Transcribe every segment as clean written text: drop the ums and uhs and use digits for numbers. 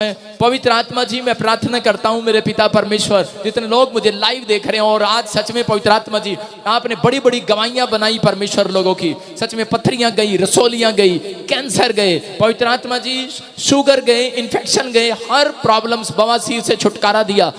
पवित्र आत्मा जी, मैं प्रार्थना करता हूँ मेरे पिता परमेश्वर, जितने लोग मुझे लाइव देख रहे हैं और आज सच में पवित्र आत्मा जी आपने बड़ी बड़ी गवाहियां बनाई परमेश्वर लोगों की, सच में पत्थरियां गई, रसोलियां गई, कैंसर गए, पवित्र आत्मा जी शुगर गए, इन्फेक्शन गए, हर प्रॉब्लम्स, बवासीर से छुटकारा दिया,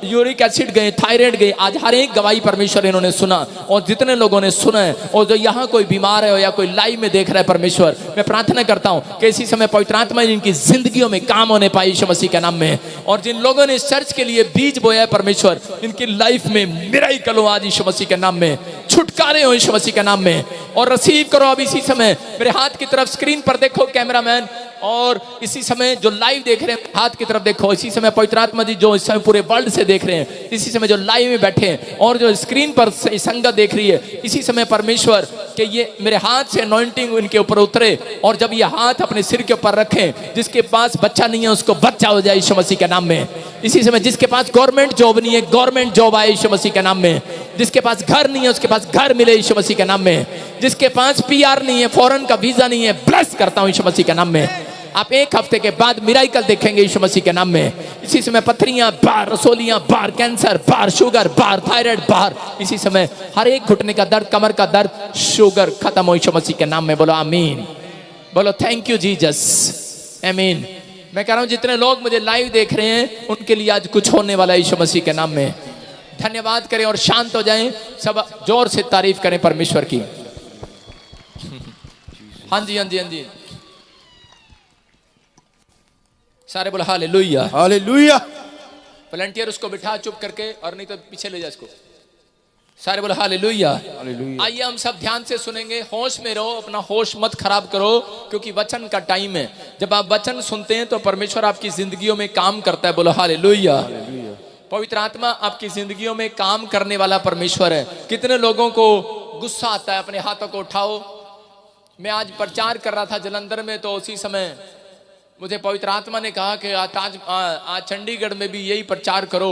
यूरिक एसिड गए, थायराइड गए, आज हर एक गवाही परमेश्वर इन्होंने सुना। और जितने लोगों ने सुना है और जो यहाँ कोई बीमार है या कोई लाइव में देख रहा है परमेश्वर, मैं प्रार्थना करता हूँ कि इसी समय पवित्र आत्मा इनकी जिंदगियों में काम होने पाए यीशु मसीह के नाम में। और जिन लोगों ने इस चर्च के लिए बीज बोया है परमेश्वर, इनकी लाइफ में मिरेकल हो आज यीशु मसीह के नाम में, छुटकारे हो यीशु मसीह के नाम में। और रिसीव करो अब इसी समय, मेरे हाथ की तरफ स्क्रीन पर देखो कैमरामैन, और इसी समय जो लाइव देख रहे हैं हाथ की तरफ देखो, इसी समय पवित्र आत्मा जी जो इस समय पूरे वर्ल्ड से देख रहे हैं, इसी समय जो लाइव में बैठे हैं और जो स्क्रीन पर संगत देख रही है, इसी समय परमेश्वर के ये मेरे हाथ से अनॉइंटिंग इनके ऊपर उतरे, और जब ये हाथ अपने सिर के ऊपर रखें, जिसके पास बच्चा नहीं है उसको बच्चा हो जाए यीशु मसीह के नाम में। इसी समय जिसके पास गवर्नमेंट जॉब नहीं है, गवर्नमेंट जॉब आए यीशु मसीह के नाम में। जिसके पास घर नहीं है उसके पास घर मिले यीशु मसीह के नाम में। जिसके पास पीआर नहीं है, फॉरेन का वीजा नहीं है, ब्लेस करता हूं यीशु मसीह के नाम में। आप एक हफ्ते के बाद मिराकल देखेंगे यीशु मसीह के नाम में। इसी समय पथरियां बाहर, रसोलियां बाहर, कैंसर बाहर, शुगर बाहर, थायराइड बाहर, इसी समय हर एक घुटने का दर्द, कमर का दर्द, शुगर खत्म हो यीशु मसीह के नाम में। बोलो आमीन, बोलो थैंक यू जीसस, आमीन। मैं कह रहा हूं जितने लोग मुझे लाइव देख रहे हैं उनके लिए आज कुछ होने वाला है यीशु मसीह के नाम में। धन्यवाद करें और शांत हो जाएं, सब जोर से तारीफ करें परमेश्वर की। हाँ जी, हाँ जी, हाँ जी, सारे बोलो हालेलुया, हालेलुया। वॉलंटियर उसको बिठा चुप करके, और नहीं तो पीछे ले जा इसको। सारे बोलो हालेलुया, हालेलुया। आइए हम सब ध्यान से सुनेंगे, होश में रहो, अपना होश मत खराब करो, क्योंकि वचन का टाइम है। जब आप वचन सुनते हैं तो परमेश्वर आपकी जिंदगियों में काम करता है। बोलो हालेलुया। पवित्र आत्मा आपकी जिंदगियों में काम करने वाला परमेश्वर है। कितने लोगों को गुस्सा आता है? अपने हाथों को उठाओ। मैं आज प्रचार कर रहा था जलंधर में, तो उसी समय मुझे पवित्र आत्मा ने कहा कि आज चंडीगढ़ में भी यही प्रचार करो।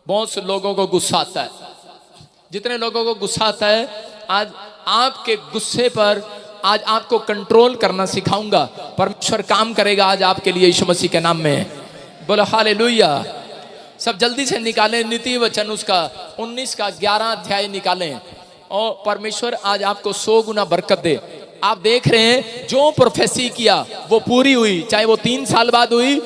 बहुत से लोगों को गुस्सा आता है। जितने लोगों को गुस्सा आता है, आज आपके गुस्से पर आज आपको कंट्रोल करना सिखाऊंगा। परमेश्वर काम करेगा आज आपके लिए यीशु मसीह के नाम में। बोलो हालेलुया। सब जल्दी से निकालें नीति वचन, उसका 19 का 11 अध्याय निकालें, और परमेश्वर आज आपको 100 गुना बरकत दे। आप देख रहे हैं जो प्रोफेसी किया वो पूरी हुई, चाहे वो 3 साल बाद हुई।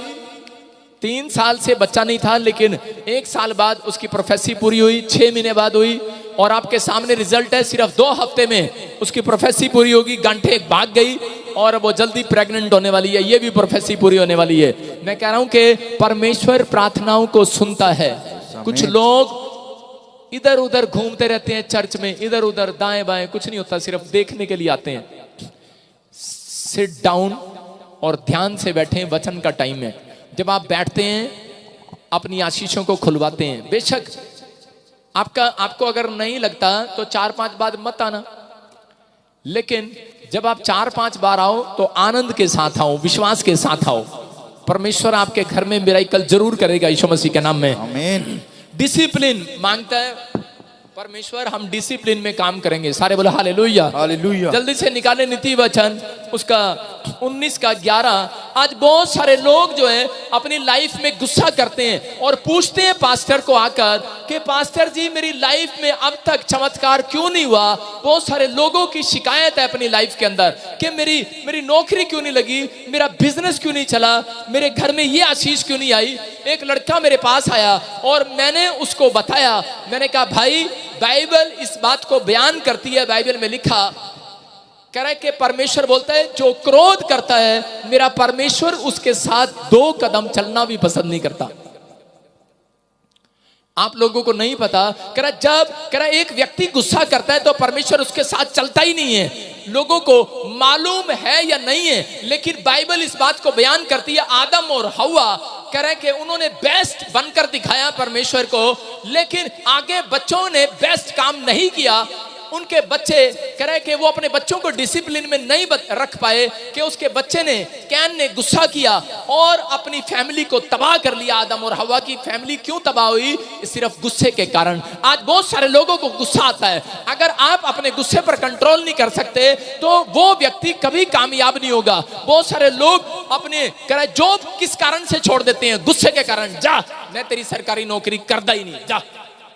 3 साल से बच्चा नहीं था, लेकिन 1 साल बाद उसकी प्रोफेसी पूरी हुई, 6 महीने बाद हुई, और आपके सामने रिजल्ट है। सिर्फ 2 हफ्ते में उसकी प्रोफेसी पूरी होगी। गांठे भाग गई और वो जल्दी प्रेग्नेंट होने वाली है। ये भी प्रोफेसी पूरी होने वाली है। मैं कह रहा हूं कि परमेश्वर प्रार्थनाओं को सुनता है। कुछ लोग इधर उधर घूमते रहते हैं चर्च में, इधर उधर दाएं बाएं, कुछ नहीं होता, सिर्फ देखने के लिए आते हैं। सिट डाउन और ध्यान से बैठे, वचन का टाइम है। जब आप बैठते हैं अपनी आशीषों को खुलवाते हैं। बेशक आपको अगर नहीं लगता तो 4-5 बार मत आना, लेकिन जब आप 4-5 बार आओ तो आनंद के साथ आओ, विश्वास के साथ आओ। परमेश्वर आपके घर में मिरेकल जरूर करेगा यीशु मसीह के नाम में। आमीन। डिसिप्लिन मांगता है परमेश्वर, हम डिसिप्लिन में काम करेंगे। सारे बोलो हालेलुया, हालेलुया। जल्दी से निकाले नीति वचन, उसका 19 का 11। आज बहुत सारे लोग जो है अपनी लाइफ में गुस्सा करते हैं और पूछते हैं पास्टर को आकर कि पास्टर जी मेरी लाइफ में अब तक चमत्कार क्यों नहीं हुआ। बहुत सारे लोगों की शिकायत है अपनी लाइफ के अंदर कि मेरी नौकरी क्यों नहीं लगी, मेरा बिजनेस क्यों नहीं चला, मेरे घर में ये आशीष क्यों नहीं आई। एक लड़का मेरे पास आया और मैंने उसको बताया, मैंने कहा भाई बाइबल इस बात को बयान करती है, बाइबल में लिखा कह रहा है कि परमेश्वर बोलता है जो क्रोध करता है मेरा परमेश्वर उसके साथ 2 कदम चलना भी पसंद नहीं करता। आप लोगों को नहीं पता, कह रहा एक व्यक्ति गुस्सा करता है तो परमेश्वर उसके साथ चलता ही नहीं है। लोगों को मालूम है या नहीं है, लेकिन बाइबल इस बात को बयान करती है। आदम और हव्वा कह रहे हैं कि उन्होंने बेस्ट बनकर दिखाया परमेश्वर को, लेकिन आगे बच्चों ने बेस्ट काम नहीं किया। उनके बच्चे कह रहे कि वो अपने बच्चों को डिसिप्लिन में नहीं रख पाए कि उसके बच्चे ने कैन ने गुस्सा किया और अपनी फैमिली को तबाह कर लिया। आदम और हवा की फैमिली क्यों तबाह हुई? सिर्फ गुस्से के कारण। आज बहुत सारे लोगों को गुस्सा आता है, अगर आप अपने गुस्से पर कंट्रोल नहीं कर सकते तो वो व्यक्ति कभी कामयाब नहीं होगा। बहुत सारे लोग अपने कह रहे जॉब किस कारण से छोड़ देते हैं? गुस्से के कारण। जा, मैं तेरी सरकारी नौकरी करदा ही नहीं, जा,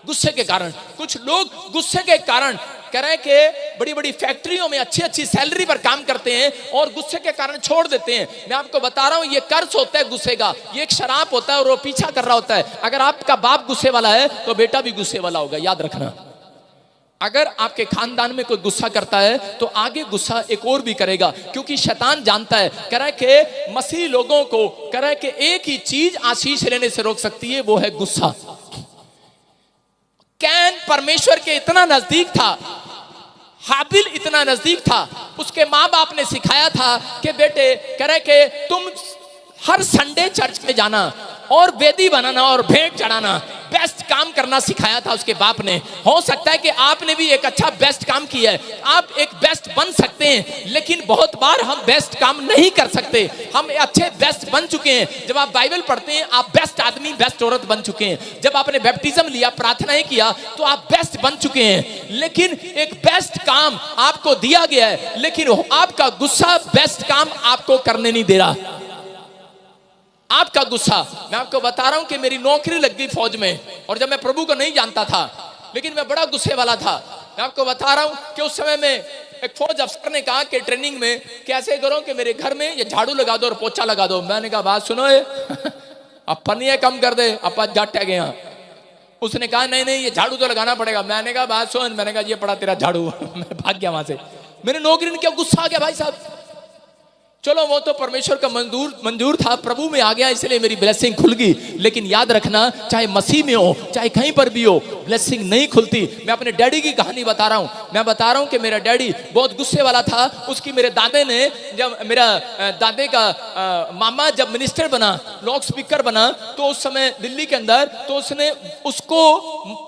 गुस्से के कारण। कुछ लोग गुस्से के कारण कह रहे हैं कि बड़ी बड़ी फैक्ट्रियों में अच्छी अच्छी सैलरी पर काम करते हैं और गुस्से के कारण छोड़ देते हैं। मैं आपको बता रहा हूं, ये कर्ज होता है गुस्से का, ये एक शराब होता है और वो पीछा कर रहा होता है। अगर आपका बाप गुस्से वाला है तो बेटा भी गुस्से वाला होगा, याद रखना। अगर आपके खानदान में कोई गुस्सा करता है तो आगे गुस्सा एक और भी करेगा, क्योंकि शैतान जानता है, कह रहा है कि मसीह लोगों को कह रहा है कि एक ही चीज आशीष लेने से रोक सकती है, वो है गुस्सा। कैन परमेश्वर के इतना नजदीक था, हाबिल इतना नजदीक था, उसके माँ बाप ने सिखाया था कि बेटे कह रहे कि तुम हर संडे चर्च में जाना और वेदी बनाना और भेंट चढ़ाना, बेस्ट काम करना सिखाया था उसके बाप ने। हो सकता है कि आपने भी एक अच्छा बेस्ट काम किया है, आप एक बेस्ट बन सकते हैं, लेकिन बहुत बार हम बेस्ट काम नहीं कर सकते। हम अच्छे बेस्ट बन चुके हैं, जब आप बाइबल पढ़ते हैं आप बेस्ट आदमी बेस्ट औरत बन चुके हैं। जब आपने बैप्टिज्म लिया, प्रार्थनाएं किया, तो आप बेस्ट बन चुके हैं। लेकिन एक बेस्ट काम आपको दिया गया है, लेकिन आपका गुस्सा बेस्ट काम आपको करने नहीं दे रहा। आपका गुस्सा, मैं आपको बता रहा हूं कि मेरी नौकरी लग गई फौज में, और जब मैं प्रभु को नहीं जानता था, लेकिन मैं बड़ा गुस्से वाला था। मैं आपको बता रहा हूं कि उस समय में एक फौज अफसर ने कहा कि ट्रेनिंग में कैसे करो कि मेरे घर में ये झाड़ू लगा दो और पोछा लगा दो। मैंने कहा बात सुनो, अपन नहीं कम कर दे, अपन जाट गया। उसने कहा नहीं नहीं, ये झाड़ू तो लगाना पड़ेगा। मैंने कहा बात सुन, मैंने कहा ये पड़ा तेरा झाड़ू। मैं भाग गया वहां से। मेरी नौकरी ने क्या गुस्सा आ गया भाई साहब। चलो वो तो परमेश्वर का मंजूर था, प्रभु में आ गया, इसलिए मेरी ब्लेसिंग खुल गई। लेकिन याद रखना, चाहे मसीह में हो चाहे कहीं पर भी हो, ब्लेसिंग नहीं खुलती। मैं अपने डैडी की कहानी बता रहा हूँ। मैं बता रहा हूँ कि मेरा डैडी बहुत गुस्से वाला था। उसकी मेरे दादे ने, जब मेरा दादे का मामा जब मिनिस्टर बना, लाउड स्पीकर बना, तो उस समय दिल्ली के अंदर, तो उसने उसको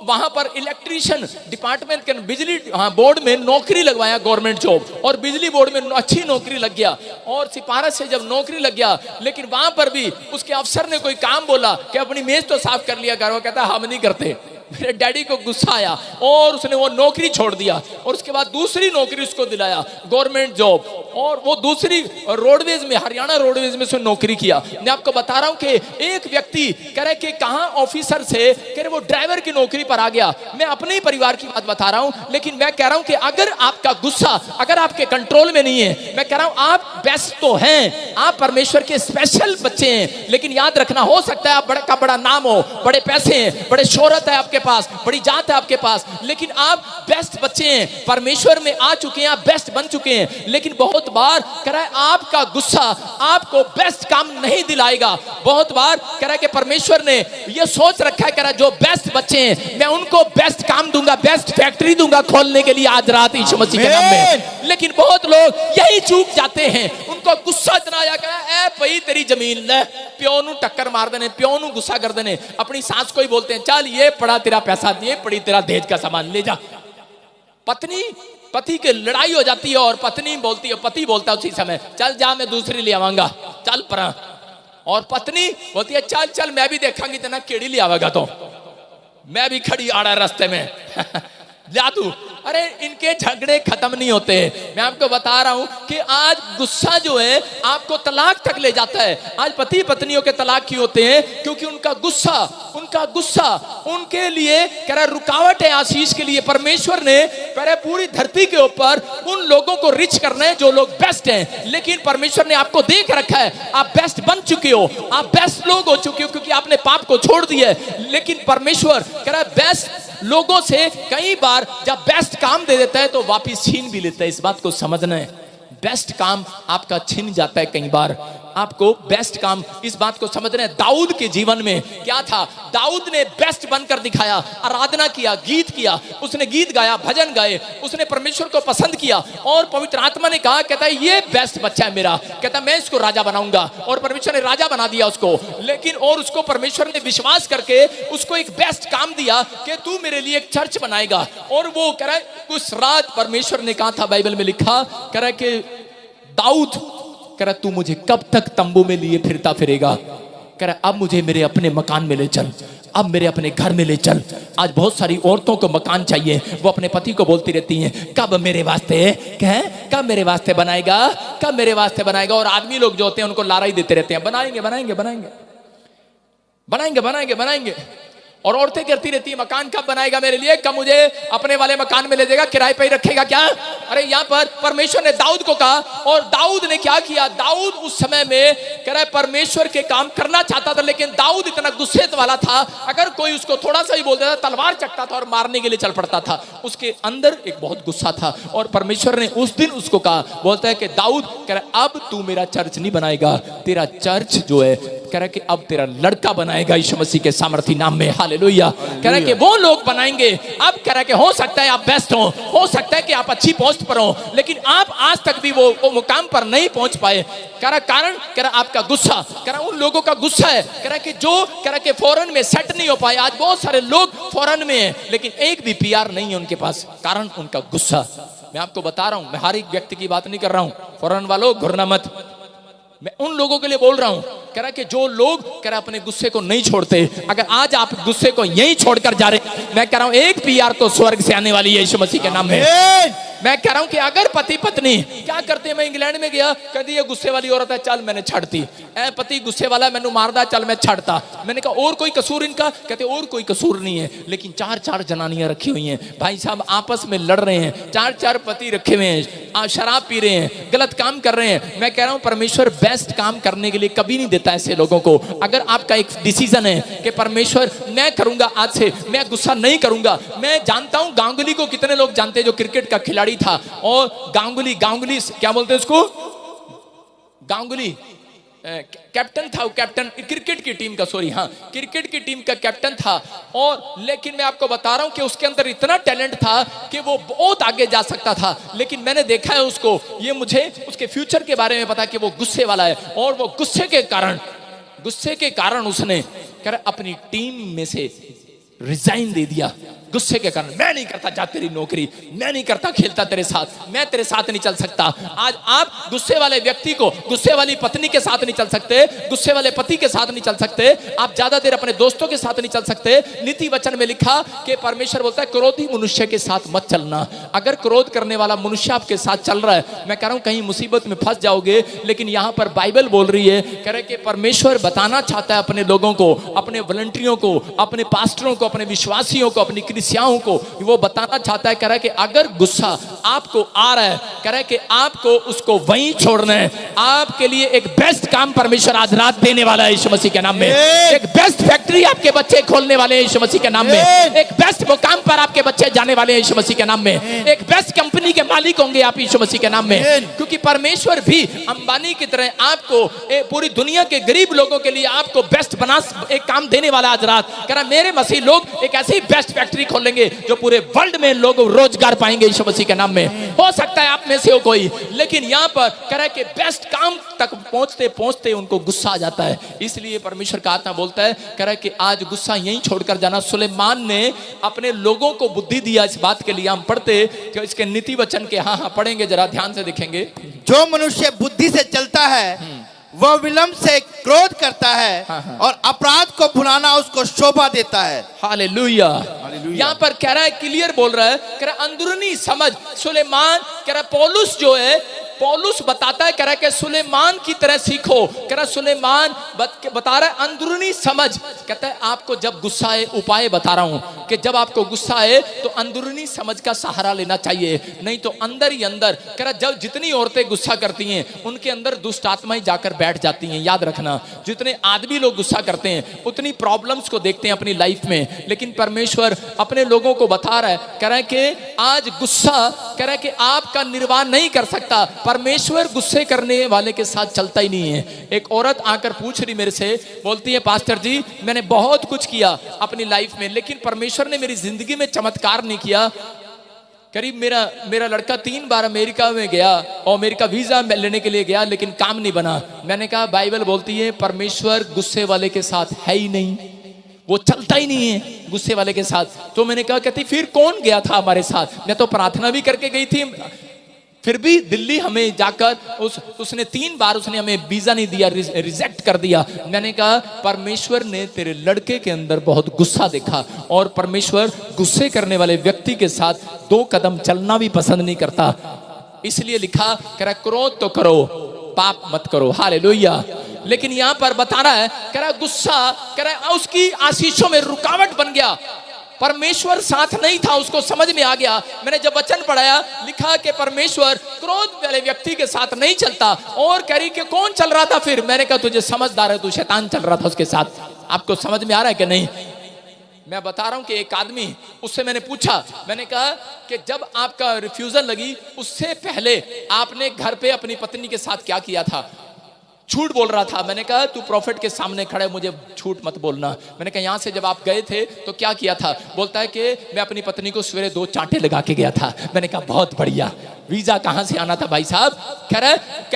वहां पर इलेक्ट्रीशियन डिपार्टमेंट के बिजली बोर्ड में नौकरी लगवाया, गवर्नमेंट जॉब, और बिजली बोर्ड में अच्छी नौकरी लग गया। और सिपारस से जब नौकरी लग गया, लेकिन वहां पर भी उसके अफसर ने कोई काम बोला कि अपनी मेज तो साफ कर लिया कर, वो कहता हम नहीं करते। मेरे डैडी को गुस्सा आया और उसने वो नौकरी छोड़ दिया, और उसके बाद दूसरी नौकरी उसको दिलाया, गवर्नमेंट जॉब, और वो दूसरी रोडवेज में, हरियाणा रोडवेज में उसने नौकरी किया। मैं आपको बता रहा हूं कि एक व्यक्ति कह रहे कि कहां ऑफिसर से कह रहे वो ड्राइवर की नौकरी पर आ गया। मैं अपने ही परिवार की बात बता रहा हूं, लेकिन मैं कह रहा हूं कि अगर आपका गुस्सा अगर आपके कंट्रोल में नहीं है, मैं कह रहा हूं आप बेस्ट तो हैं, आप परमेश्वर के स्पेशल बच्चे हैं, लेकिन याद रखना, हो सकता है आप बड़ा का बड़ा नाम हो, बड़े पैसे हैं, बड़े शोहरत है आपके पास, बड़ी जात है आपके पास, लेकिन आप बेस्ट बच्चे हैं, परमेश्वर में आ चुके हैं, आप बेस्ट बन चुके हैं। लेकिन बहुत बार कह रहा है आपका गुस्सा आपको बेस्ट काम नहीं दिलाएगा। बहुत बार कह रहा है कि परमेश्वर ने यह सोच रखा है, कह रहा है जो बेस्ट बच्चे हैं मैं उनको बेस्ट काम दूंगा, बेस्ट फैक्ट्री दूंगा खोलने के लिए आज रात यीशु मसीह के नाम में। लेकिन बहुत लोग यही चूक जाते हैं, उनको गुस्सा इतना आया, कह रहा है ए भई तेरी जमीन ले, प्यो नू टक्कर मार देने, प्यो नू गुस्सा कर देने, अपनी सास को ही बोलते हैं चल ये पड़ा तेरा पैसा, ये पड़ी तेरा दहेज का सामान ले जा। पत्नी पति की लड़ाई हो जाती है और पत्नी बोलती है, पति बोलता है उसी समय चल जा मैं दूसरी ले आवांगा, चल परा, और पत्नी बोलती है चल चल मैं भी देखांगी तेना केड़ी ले आवेगा, तो मैं भी खड़ी आड़ा रास्ते में जा तू। अरे इनके झगड़े खत्म नहीं होते। मैं आपको बता रहा हूं कि आज गुस्सा जो है आपको तलाक तक ले जाता है। आज पति पत्नियों के तलाक क्यों होते हैं? क्योंकि उनका गुस्सा उनके लिए कह रहा रुकावट है आशीष के लिए। परमेश्वर ने कह रहा पूरी धरती के ऊपर उन लोगों को रिच करना है जो लोग बेस्ट हैं, लेकिन परमेश्वर ने आपको देख रखा है, आप बेस्ट बन चुके हो, आप बेस्ट लोग हो चुके हो, क्योंकि आपने पाप को छोड़ दिया है। लेकिन परमेश्वर कह रहा है बेस्ट लोगों से कई बार जब बेस्ट काम दे देता है तो वापिस छीन भी लेता है। इस बात को समझना है, बेस्ट काम आपका छिन जाता है कई बार। आपको बेस्ट काम इस बात को समझना है। दाऊद के जीवन में क्या था? दाऊद ने बेस्ट बनकर दिखाया, आराधना किया, गीत किया, उसने गीत गाया, भजन गाए, उसने परमेश्वर को पसंद किया और पवित्र आत्मा ने कहा, कहता है ये बेस्ट बच्चा है मेरा, कहता मैं इसको राजा बनाऊंगा। और परमेश्वर ने राजा बना दिया उसको। लेकिन और उसको परमेश्वर ने विश्वास करके उसको एक बेस्ट काम दिया कि तू मेरे लिए एक चर्च बनाएगा। और वो कह रहा है उस रात परमेश्वर ने कहा था, बाइबल में लिखा, कह रहा है कि दाऊद, कह रहा तू मुझे कब तक तंबू में लिए फिरता फिरेगा? कह रहा अब मुझे मेरे अपने मकान में ले चल, अब मेरे अपने घर में ले चल। आज बहुत सारी औरतों को मकान चाहिए, वो अपने पति को बोलती रहती हैं कब मेरे वास्ते, कब मेरे वास्ते बनाएगा, कब मेरे वास्ते बनाएगा। और आदमी लोग जो होते हैं उनको लारा ही देते रहते हैं, बनाएंगे बनाएंगे बनाएंगे बनाएंगे बनाएंगे बनाएंगे। और औरतें करती रहती है मकान कब बनाएगा मेरे लिए, कब मुझे अपने वाले मकान में ले जाएगा, किराए पे ही रखेगा क्या? अरे यहाँ पर परमेश्वर ने दाऊद को कहा, और दाऊद ने क्या किया? दाऊद उस समय में कह रहा है परमेश्वर के काम करना चाहता था, लेकिन दाऊद इतना गुस्से वाला था, अगर कोई उसको थोड़ा सा ही बोल देता तलवार चकता था और मारने के लिए चल पड़ता था। उसके अंदर एक बहुत गुस्सा था। और परमेश्वर ने उस दिन उसको कहा, बोलता है कि दाऊद, कह रहा अब तू मेरा चर्च नहीं बनाएगा, तेरा चर्च जो है कह रहा कि अब तेरा लड़का बनाएगा यीशु मसीह के सामर्थी नाम में। हालेलुया। कह रहा कि वो लोग बनाएंगे। अब कह रहा कि हो सकता है आप बेस्ट हो सकता है कि आप अच्छी पोस्ट पर हो, लेकिन आप आज तक भी वो मुकाम पर नहीं पहुंच पाए। कह रहा कारण, कह रहा आपका गुस्सा, कह रहा उन लोगों का गुस्सा है। कह रहा कि जो कह रहा कि फॉरेन में सेट नहीं हो पाए। आज बहुत सारे लोग फॉरेन में हैं, लेकिन एक भी पीआर नहीं है उनके पास, कारण उनका गुस्सा। मैं आपको बता रहा हूं, मैं हर एक व्यक्ति की बात नहीं कर रहा हूं, फॉरेन वालों घुरना मत, मैं उन लोगों के लिए बोल रहा हूं। कह रहा कि जो लोग कह रहा अपने गुस्से को नहीं छोड़ते, अगर आज आप गुस्से को यहीं छोड़कर जा रहे, मैं कह रहा हूं एक पीआर तो स्वर्ग से आने वाली है यीशु मसीह के नाम में। मैं कह रहा हूं कि अगर पति पत्नी क्या करते हैं, मैं इंग्लैंड में गया, कहती ये गुस्से वाली औरत है, चल मैंने छाड़ती, पति गुस्से वाला मैंने मारदा, चल मैं छाड़ता। मैंने कहा और कोई कसूर इनका? कहते और कोई कसूर नहीं है, लेकिन चार चार जनानियां रखी हुई हैं, भाई साहब आपस में लड़ रहे हैं, चार चार पति रखे हुए हैं, शराब पी रहे हैं, गलत काम कर रहे हैं। मैं कह रहा हूं परमेश्वर बेस्ट काम करने के लिए कभी नहीं देता ऐसे लोगों को। अगर आपका एक डिसीजन है कि परमेश्वर मैं करूंगा, आज से मैं गुस्सा नहीं करूंगा। मैं जानता हूं गांगुली को कितने लोग जानते हैं, जो क्रिकेट का खिलाड़ी था, और गांगुली क्या बोलते हैं उसको, गांगुली कैप्टन था, वो कैप्टन क्रिकेट की टीम का, सॉरी हाँ क्रिकेट की टीम का कैप्टन था। और लेकिन मैं आपको बता रहा हूं कि उसके अंदर इतना टैलेंट था कि वो बहुत आगे जा सकता था, लेकिन मैंने देखा है उसको, ये मुझे उसके फ्यूचर के बारे में पता कि वो गुस्से वाला है। और वो गुस्से के कारण उसने कर अपनी टीम में से रिजाइन दे दिया। गुस्से के कारण, मैं नहीं करता जा तेरी नौकरी, मैं नहीं करता खेलता तेरे साथ, मैं तेरे साथ नहीं चल सकता। आज आप गुस्से वाले व्यक्ति को, गुस्से वाली पत्नी के साथ नहीं चल सकते, गुस्से वाले पति के साथ नहीं चल सकते, आप ज्यादा देर अपने दोस्तों के साथ नहीं चल सकते। नीति वचन में लिखा कि परमेश्वर बोलता है क्रोधी मनुष्य के साथ मत चलना। अगर क्रोध करने वाला मनुष्य आपके साथ चल रहा है, मैं कह रहा हूं कहीं मुसीबत में फंस जाओगे। लेकिन यहां पर बाइबल बोल रही है, कह रहे कि परमेश्वर बताना चाहता है अपने लोगों को, अपने वॉलंटियरों को, अपने पास्टरों को, अपने विश्वासियों को, अपनी कलीसियाओं को, वो बताना चाहता है, कह रहा है कि अगर गुस्सा आपको आ रहा है, कह रहा है कि आपको उसको वहीं छोड़ना है। आपके लिए एक बेस्ट काम परमेश्वर आज रात देने वाला है यीशु मसीह के नाम में। एक बेस्ट फैक्ट्री आपके बच्चे खोलने वाले हैं यीशु मसीह के नाम में। एक बेस्ट मुकाम पर आपके बच्चे जाने वाले हैं यीशु मसीह के नाम में। एक बेस्ट कंपनी के मालिक होंगे आप यीशु मसीह के नाम में, क्योंकि परमेश्वर भी अंबानी की तरह आपको पूरी दुनिया के गरीब लोगों के लिए आपको बेस्ट बना एक काम देने वाला आज रात। कह रहा मेरे मसीह लोग एक ऐसी बेस्ट फैक्ट्री खोलेंगे जो पूरे वर्ल्ड में लोग रोजगार पाएंगे यीशु मसीह के नाम में। हो सकता है आप में से हो कोई, लेकिन यहां पर कह रहा है कि बेस्ट काम तक पहुंचते पहुंचते उनको गुस्सा आ जाता है। इसलिए परमेश्वर का आत्मा बोलता है, कह रहा है कि आज गुस्सा यहीं छोड़कर जाना। सुलेमान ने अपने लोगों को बुद्धि दिया इस बात के लिए। हम पढ़ते कि इसके नीति वचन के, हाँ पढ़ेंगे, जरा ध्यान से देखेंगे। जो मनुष्य बुद्धि से चलता है वह विलंब से क्रोध करता है, और अपराध को भुलाना उसको शोभा देता है। हालेलुया। यहाँ पर कह रहा है, क्लियर बोल रहा है, कह रहा अंदरूनी समझ। सुलेमान कह रहा, पौलुस जो है, पौलुस बताता है, कह रहा है कि सुलेमान की तरह सीखो। कह रहा सुलेमान बता रहा है अंदरूनी समझ। कहता है आपको जब गुस्सा आए, उपाय बता रहा हूं कि जब आपको गुस्सा आए तो अंदरूनी समझ का सहारा लेना चाहिए, नहीं तो अंदर ही अंदर। कह रहा जब जितनी औरतें गुस्सा करती हैं उनके अंदर दुष्ट आत्माएं जाकर बैठ जाती हैं। याद रखना, जितने आदमी लोग गुस्सा करते हैं उतनी प्रॉब्लम्स को देखते हैं अपनी लाइफ में। लेकिन परमेश्वर अपने लोगों को बता रहा है, कह रहा है कि आज गुस्सा कह रहा है कि आपका निर्वाह नहीं कर सकता। परमेश्वर गुस्से करने वाले के साथ चलता ही नहीं है। एक औरत आकर पूछ रही मेरे से, बोलती है पास्टर जी मैंने बहुत कुछ किया अपनी लाइफ में, लेकिन परमेश्वर ने मेरी जिंदगी में चमत्कार नहीं किया। करीब मेरा लड़का 3 बार अमेरिका में गया और अमेरिका वीजा लेने के लिए गया, लेकिन काम नहीं बना। मैंने कहा बाइबल बोलती है परमेश्वर गुस्से वाले के साथ है ही नहीं, वो चलता ही नहीं है गुस्से वाले के साथ। तो मैंने कहा कहती फिर कौन गया था हमारे साथ? मैं तो प्रार्थना भी करके गई थी, फिर भी दिल्ली हमें जाकर उसने 3 बार उसने हमें वीजा नहीं दिया, रिजेक्ट कर दिया। मैंने कहा परमेश्वर ने तेरे लड़के के अंदर बहुत गुस्सा देखा, और परमेश्वर गुस्से करने वाले व्यक्ति के साथ 2 कदम चलना भी पसंद नहीं करता। इसलिए लिखा कह रहा क्रोध तो करो पाप मत करो। हालेलुया। लेकिन यहां पर बता रहा है कह रहा गुस्सा कह रहा उसकी आशीषों में रुकावट बन गया। परमेश्वर साथ नहीं था, उसको समझ में आ गया। मैंने जब वचन पढ़ाया लिखा कि परमेश्वर क्रोध वाले व्यक्ति के साथ नहीं चलता, और कह रही कि कौन चल रहा था फिर? मैंने कहा तुझे समझदार है, तू शैतान चल रहा था उसके साथ। आपको समझ में आ रहा है कि नहीं? मैं बता रहा हूं कि एक आदमी, उससे मैंने पूछा, मैंने कहा कि जब आपका रिफ्यूजल लगी उससे पहले आपने घर पे अपनी पत्नी के साथ क्या किया था? झूठ बोल रहा था। मैंने कहा तू प्रॉफिट के सामने खड़े, मुझे झूठ मत बोलना। मैंने कहा यहां से जब आप गए थे तो क्या किया था? बोलता है कि मैं अपनी पत्नी को सवेरे 2 चांटे लगा के गया था। मैंने कहा बहुत बढ़िया, वीजा कहां से आना था भाई साहब? कह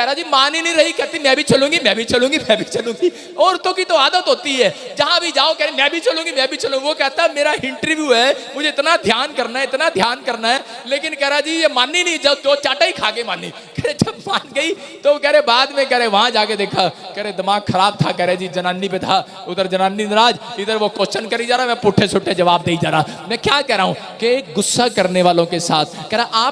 रहा जी मान ही नहीं रही, कहती मैं भी चलूंगी मैं भी चलूंगी मैं भी चलूंगी। औरतों की तो आदत होती है, जहां भी जाओ कह रही मैं भी चलूंगी मैं भी चलूंगी। वो कहता है मेरा इंटरव्यू है, मुझे इतना ध्यान करना है इतना ध्यान करना है, लेकिन कह रहा जी ये माननी नहीं, जब 2 चांटा ही खा के मानी। कह रहे जब मान गई तो कह रहे बाद में कह रहे वहां जाके देखा, कह रहे दिमाग खराब था, कह रहे जी जनानी पे था, उधर जनानी नाराज, इधर वो क्वेश्चन करी जा रहा, मैं पुट्ठे सुट्ठे जवाब दे जा रहा। मैं क्या कह रहा हूं कि गुस्सा करने वालों के साथ कह रहा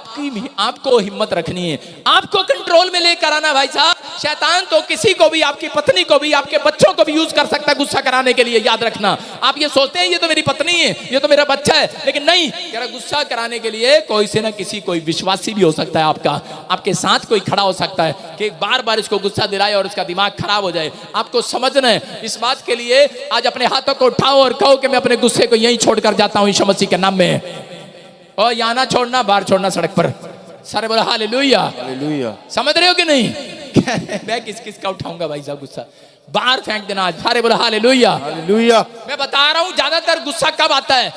आपको हिम्मत रखनी है, आपको कंट्रोल में लेकर आना भाई साहब। शैतान तो किसी को भी, आपकी पत्नी को भी, आपके बच्चों को भी यूज कर सकता है गुस्सा कराने के लिए, याद रखना। आप ये सोचते हैं ये तो मेरी पत्नी है, ये तो मेरा बच्चा है, लेकिन नहीं, कह रहा गुस्सा कराने के लिए कोई से ना किसी, कोई विश्वासी भी हो सकता है आपका, आपके साथ कोई खड़ा हो सकता है कि बार बार इसको गुस्सा दिलाए और इसका दिमाग खराब हो जाए। आपको समझना है। इस बात के लिए आज अपने हाथों को उठाओ और कहो कि मैं अपने गुस्से को यहीं छोड़कर जाता हूं यीशु मसीह के नाम में। और यहाँ ना छोड़ना, बाहर छोड़ना सड़क पर। सारे बोला हालेलुया हालेलुया। समझ रहे हो कि नहीं? मैं किस का उठाऊंगा भाई साहब गुस्सा? बाहर फेंक देना आज। सारे बोला हालेलुया हालेलुया। मैं बता रहा हूं ज्यादातर गुस्सा कब आता है?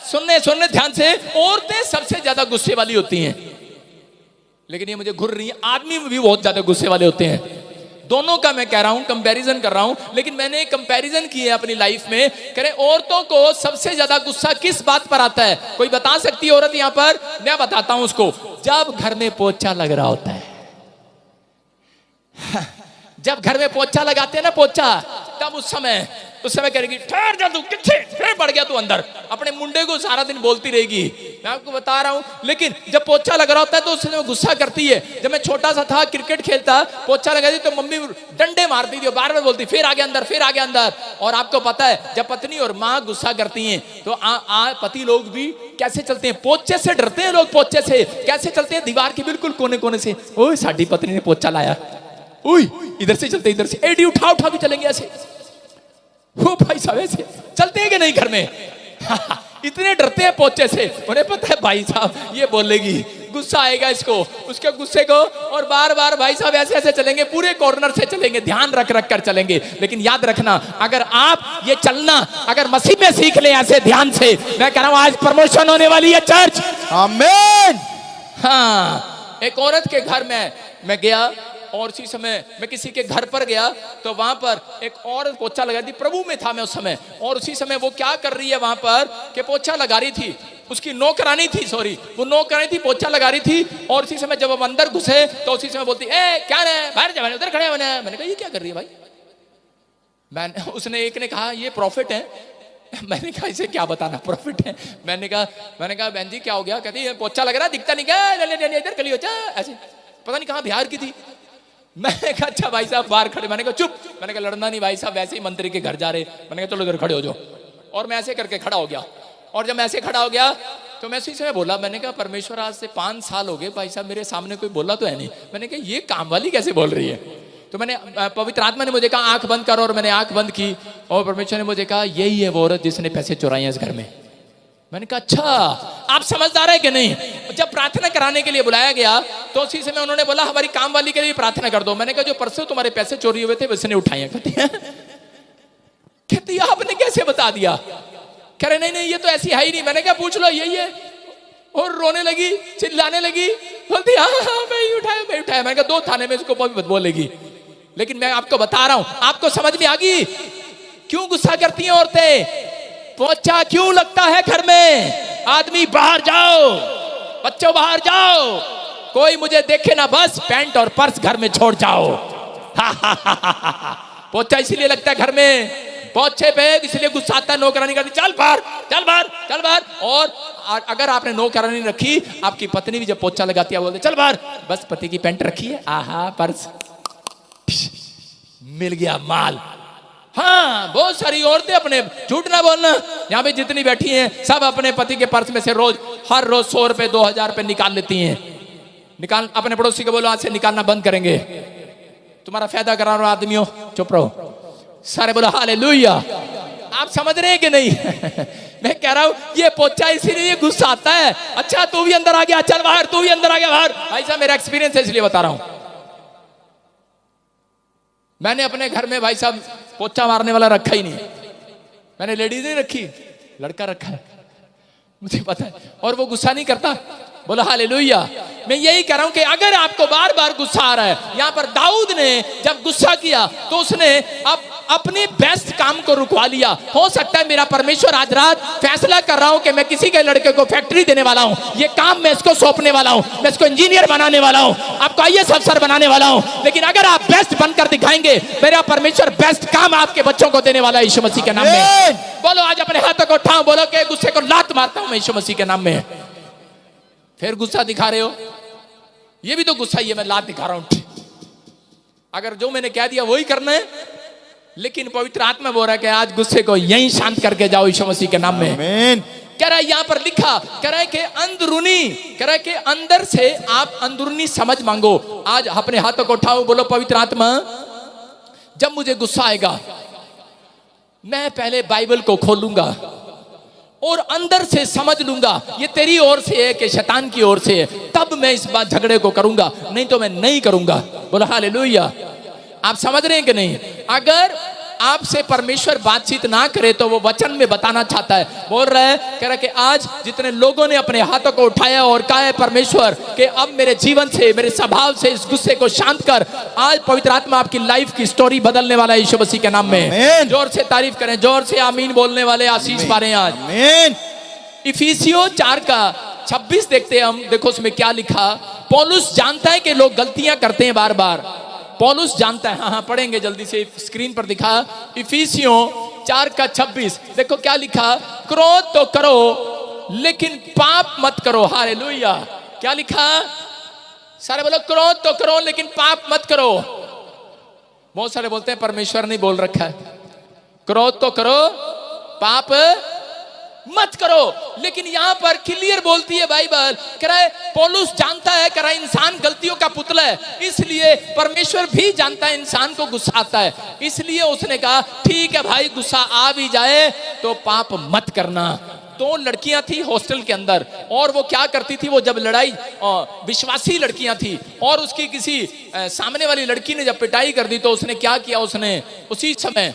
सुनने ध्यान से, औरतें सबसे ज्यादा गुस्से वाली होती हैं, लेकिन ये मुझे घुर रही है, आदमी भी बहुत ज्यादा गुस्से वाले होते हैं। दोनों का मैं कह रहा हूं, कंपैरिजन कर रहा हूं, लेकिन मैंने कंपैरिजन की है अपनी लाइफ में। कह रहे औरतों को सबसे ज्यादा गुस्सा किस बात पर आता है? कोई बता सकती है औरत यहां पर? मैं बताता हूं उसको। जब घर में पोछा लग रहा होता है, जब घर में पोछा लगाते हैं ना, पोछा, तब उस समय करेगी ठहर जा तू, किथे फिर बढ़ गया तू अंदर, अपने मुंडे को सारा दिन बोलती रहेगी। मैं आपको बता रहा हूं, लेकिन जब पोछा लग रहा होता है तो उससे वो गुस्सा करती है। जब मैं छोटा सा था, क्रिकेट खेलता, पोछा लगाती तो मम्मी डंडे मारती थी, बार बार बोलती फिर आगे अंदर फिर आगे अंदर। और आपको पता है जब पत्नी और माँ गुस्सा करती हैं तो पति लोग भी कैसे चलते हैं? पोछे से डरते हैं लोग। पोछे से कैसे चलते हैं? दीवार के बिल्कुल कोने कोने से, ओए साडी पत्नी ने पोछा लाया, ओए इधर से चलते, इधर से एडी उठा के चलेंगे ऐसे। वो भाई साहब ऐसे चलते हैं कि नहीं घर में? इतने डरते हैं पोछे से, उन्हें पता है भाई साहब ये बोलेगी, गुस्सा आएगा इसको, उसके गुस्से को, और बार बार भाई साहब ऐसे ऐसे चलेंगे, पूरे कॉर्नर से चलेंगे, ध्यान रख कर चलेंगे। लेकिन याद रखना, अगर आप ये चलना अगर मसीह में सीख ले ऐसे ध्यान से, मैं कह रहा हूं आज प्रमोशन होने वाली है चर्च। आमीन। हाँ, एक औरत के घर में मैं गया, और उसी समय मैं किसी के घर पर गया तो वहां पर एक औरत पोछा लगा थी, प्रभु में था मैं उस समय, और उसी समय वो क्या कर रही है वहां पर कि पोछा लगा रही थी, उसकी नौकरानी थी, सॉरी वो नौकरानी थी, पोछा लगा रही थी। और उसी समय जब हम अंदर घुसे तो उसी समय बोलती ए क्या है बाहर जा, उधर खड़े होने। मैंने कहा ये क्या कर रही है भाई? उसने एक ने कहा ये प्रॉफिट है। मैंने कहा इसे क्या बताना प्रॉफिट है? मैंने कहा बहन जी क्या हो गया? कहती है पोछा लग रहा, दिखता नहीं क्या, इधर खड़ी हो जा, ऐसे पता नहीं कहाँ बिहार की थी। मैंने कहा अच्छा भाई साहब बाहर खड़े। मैंने कहा चुप, मैंने कहा लड़ना नहीं भाई साहब, वैसे ही मंत्री के घर जा रहे। मैंने कहा चलो इधर खड़े हो जाओ, और मैं ऐसे करके खड़ा हो गया। और जब मैं ऐसे खड़ा हो गया तो मैं उसी समय बोला, मैंने कहा परमेश्वर आज से 5 साल हो गए भाई साहब मेरे सामने कोई बोला तो है नहीं। मैंने कहा ये काम वाली कैसे बोल रही है? तो मैंने पवित्र आत्मा ने मुझे कहा आंख बंद करो, और मैंने आंख बंद की, और परमेश्वर ने मुझे कहा यही है वो औरत जिसने पैसे चुराए हैं इस घर में। मैंने कहा अच्छा आप समझदार है कि नहीं? जब प्रार्थना कराने के लिए बुलाया गया तो उसी समय उन्होंने बोला हमारी काम वाली के लिए प्रार्थना कर दो। मैंने कहा जो परसों तुम्हारे पैसे चोरी हुए थे उसने उठाए। कहती आपने कैसे बता दिया? कह रहे नहीं ये तो ऐसी है ही नहीं। मैंने कहा पूछ लो यही है। और रोने लगी, चिल्लाने लगी, बोलती हाँ मैं ही उठाया मैं उठाया। मैंने कहा 2 थाने में इसको बोलेगी। लेकिन मैं आपको बता रहा हूं, आपको समझ में आ गई क्यों गुस्सा करती हैं औरतें? पोछा क्यों लगता है घर में? आदमी बाहर जाओ, बच्चों बाहर जाओ, कोई मुझे देखे ना, बस पैंट और पर्स घर में छोड़ जाओ। पोछा इसीलिए लगता है घर में, पोछे पे इसलिए गुस्सा आता है, नौकरानी करती चल बाहर चल बाहर चल बाहर। और अगर आपने नौकरानी रखी, आपकी पत्नी भी जब पोछा लगाती है बोलते चल बाहर, बस पति की पैंट रखी है, आहा पर्स मिल गया माल। हाँ बहुत सारी औरतें, अपने झूठ ना बोलना, यहाँ पे जितनी बैठी हैं सब अपने पति के पर्स में से हर रोज 100 रुपए 2000 रुपए निकाल लेती हैं। निकाल, अपने पड़ोसी को बोलो आज से निकालना बंद करेंगे, तुम्हारा फायदा करा रहा आदमियों, चुप रहो। सारे बोलो हालेलुया। आप समझ रहे हैं कि नहीं? मैं कह रहा हूं ये पोछा इसीलिए गुस्सा आता है। अच्छा तू भी अंदर आ गया, चल बाहर, तू भी अंदर आ गया बाहर। भाई साहब मेरा एक्सपीरियंस है इसलिए बता रहा हूं। मैंने अपने घर में भाई साहब पोछा मारने वाला रखा ही नहीं, मैंने लेडीज नहीं रखी, लड़का रखा है, मुझे पता है, और वो गुस्सा नहीं करता। बोलो हालेलुया। मैं यही कह रहा हूं कि अगर आपको बार बार गुस्सा आ रहा है, यहां पर दाऊद ने जब गुस्सा किया तो उसने अपने बेस्ट काम को रुकवा लिया। हो सकता है मेरा परमेश्वर आज रात फैसला कर रहा हूं कि मैं किसी के लड़के को फैक्ट्री देने वाला हूं, ये काम मैं इसको सौंपने वाला हूं, मैं इसको इंजीनियर बनाने वाला हूं, आपको आईएएस अफसर बनाने वाला हूं। लेकिन अगर आप बेस्ट बनकर दिखाएंगे, मेरा परमेश्वर बेस्ट काम आपके बच्चों को देने वाला है यीशु मसीह के नाम में। बोलो आज अपने हाथों को उठाओ, बोलो कि गुस्से को लात मारता हूं मैं यीशु मसीह के नाम में। फिर गुस्सा दिखा रहे हो, ये भी तो गुस्सा ही है, मैं लात दिखा रहा हूं। अगर जो मैंने कह दिया वही करना है, लेकिन पवित्र आत्मा बोल रहा है कि आज गुस्से को यहीं शांत करके जाओ यीशु मसीह के नाम में। आमीन। कह रहा है यहां पर लिखा, कह रहा है कि अंदरूनी, कह रहा है कि अंदर से आप अंदरूनी समझ मांगो। आज अपने हाथों को उठाओ, बोलो पवित्र आत्मा जब मुझे गुस्सा आएगा मैं पहले बाइबल को खोलूंगा और अंदर से समझ लूंगा ये तेरी ओर से है कि शैतान की ओर से है, तब मैं इस बात झगड़े को करूंगा, नहीं तो मैं नहीं करूंगा। बोलो हालेलुया। आप समझ रहे हैं कि नहीं? अगर आपसे परमेश्वर बातचीत ना करे तो वो वचन में बताना चाहता है, बोल रहा है, कह रहा है कि आज जितने लोगों ने अपने हाथों को उठाया और कहा है परमेश्वर कि अब मेरे जीवन से, मेरे स्वभाव से इस गुस्से को शांत कर, आज पवित्र आत्मा आपकी लाइफ की स्टोरी बदलने वाला है यीशु मसीह के नाम में। जोर से तारीफ करें, जोर से आमीन बोलने वाले आशीष पा रहे हैं आज। इफिसियों 4:26 देखते हैं हम, देखो उसमें क्या लिखा। पौलुस जानता है कि लोग गलतियां करते हैं बार बार, पौलुस जानता है। हाँ पढ़ेंगे जल्दी से, स्क्रीन पर दिखा। इफिसियों 4:26 देखो क्या लिखा। क्रोध तो करो लेकिन पाप मत करो। हालेलुया। क्या लिखा? सारे बोलो क्रोध तो करो लेकिन पाप मत करो। बहुत सारे बोलते हैं परमेश्वर नहीं बोल रखा है, क्रोध तो करो पाप मत करो, लेकिन यहां पर क्लियर बोलती है बाइबल। कह रहा है पौलुस जानता है, कह रहा है इंसान गलतियों का पुतला है, इसलिए परमेश्वर भी जानता है इंसान को गुस्सा आता है, इसलिए उसने कहा ठीक है भाई गुस्सा आ भी जाए तो पाप मत करना। 2 लड़कियां थी हॉस्टल के अंदर, और वो क्या करती थी, वो जब लड़ाई, विश्वासी लड़कियां थी, और उसकी किसी सामने वाली लड़की ने जब पिटाई कर दी तो उसने क्या किया, उसने उसी समय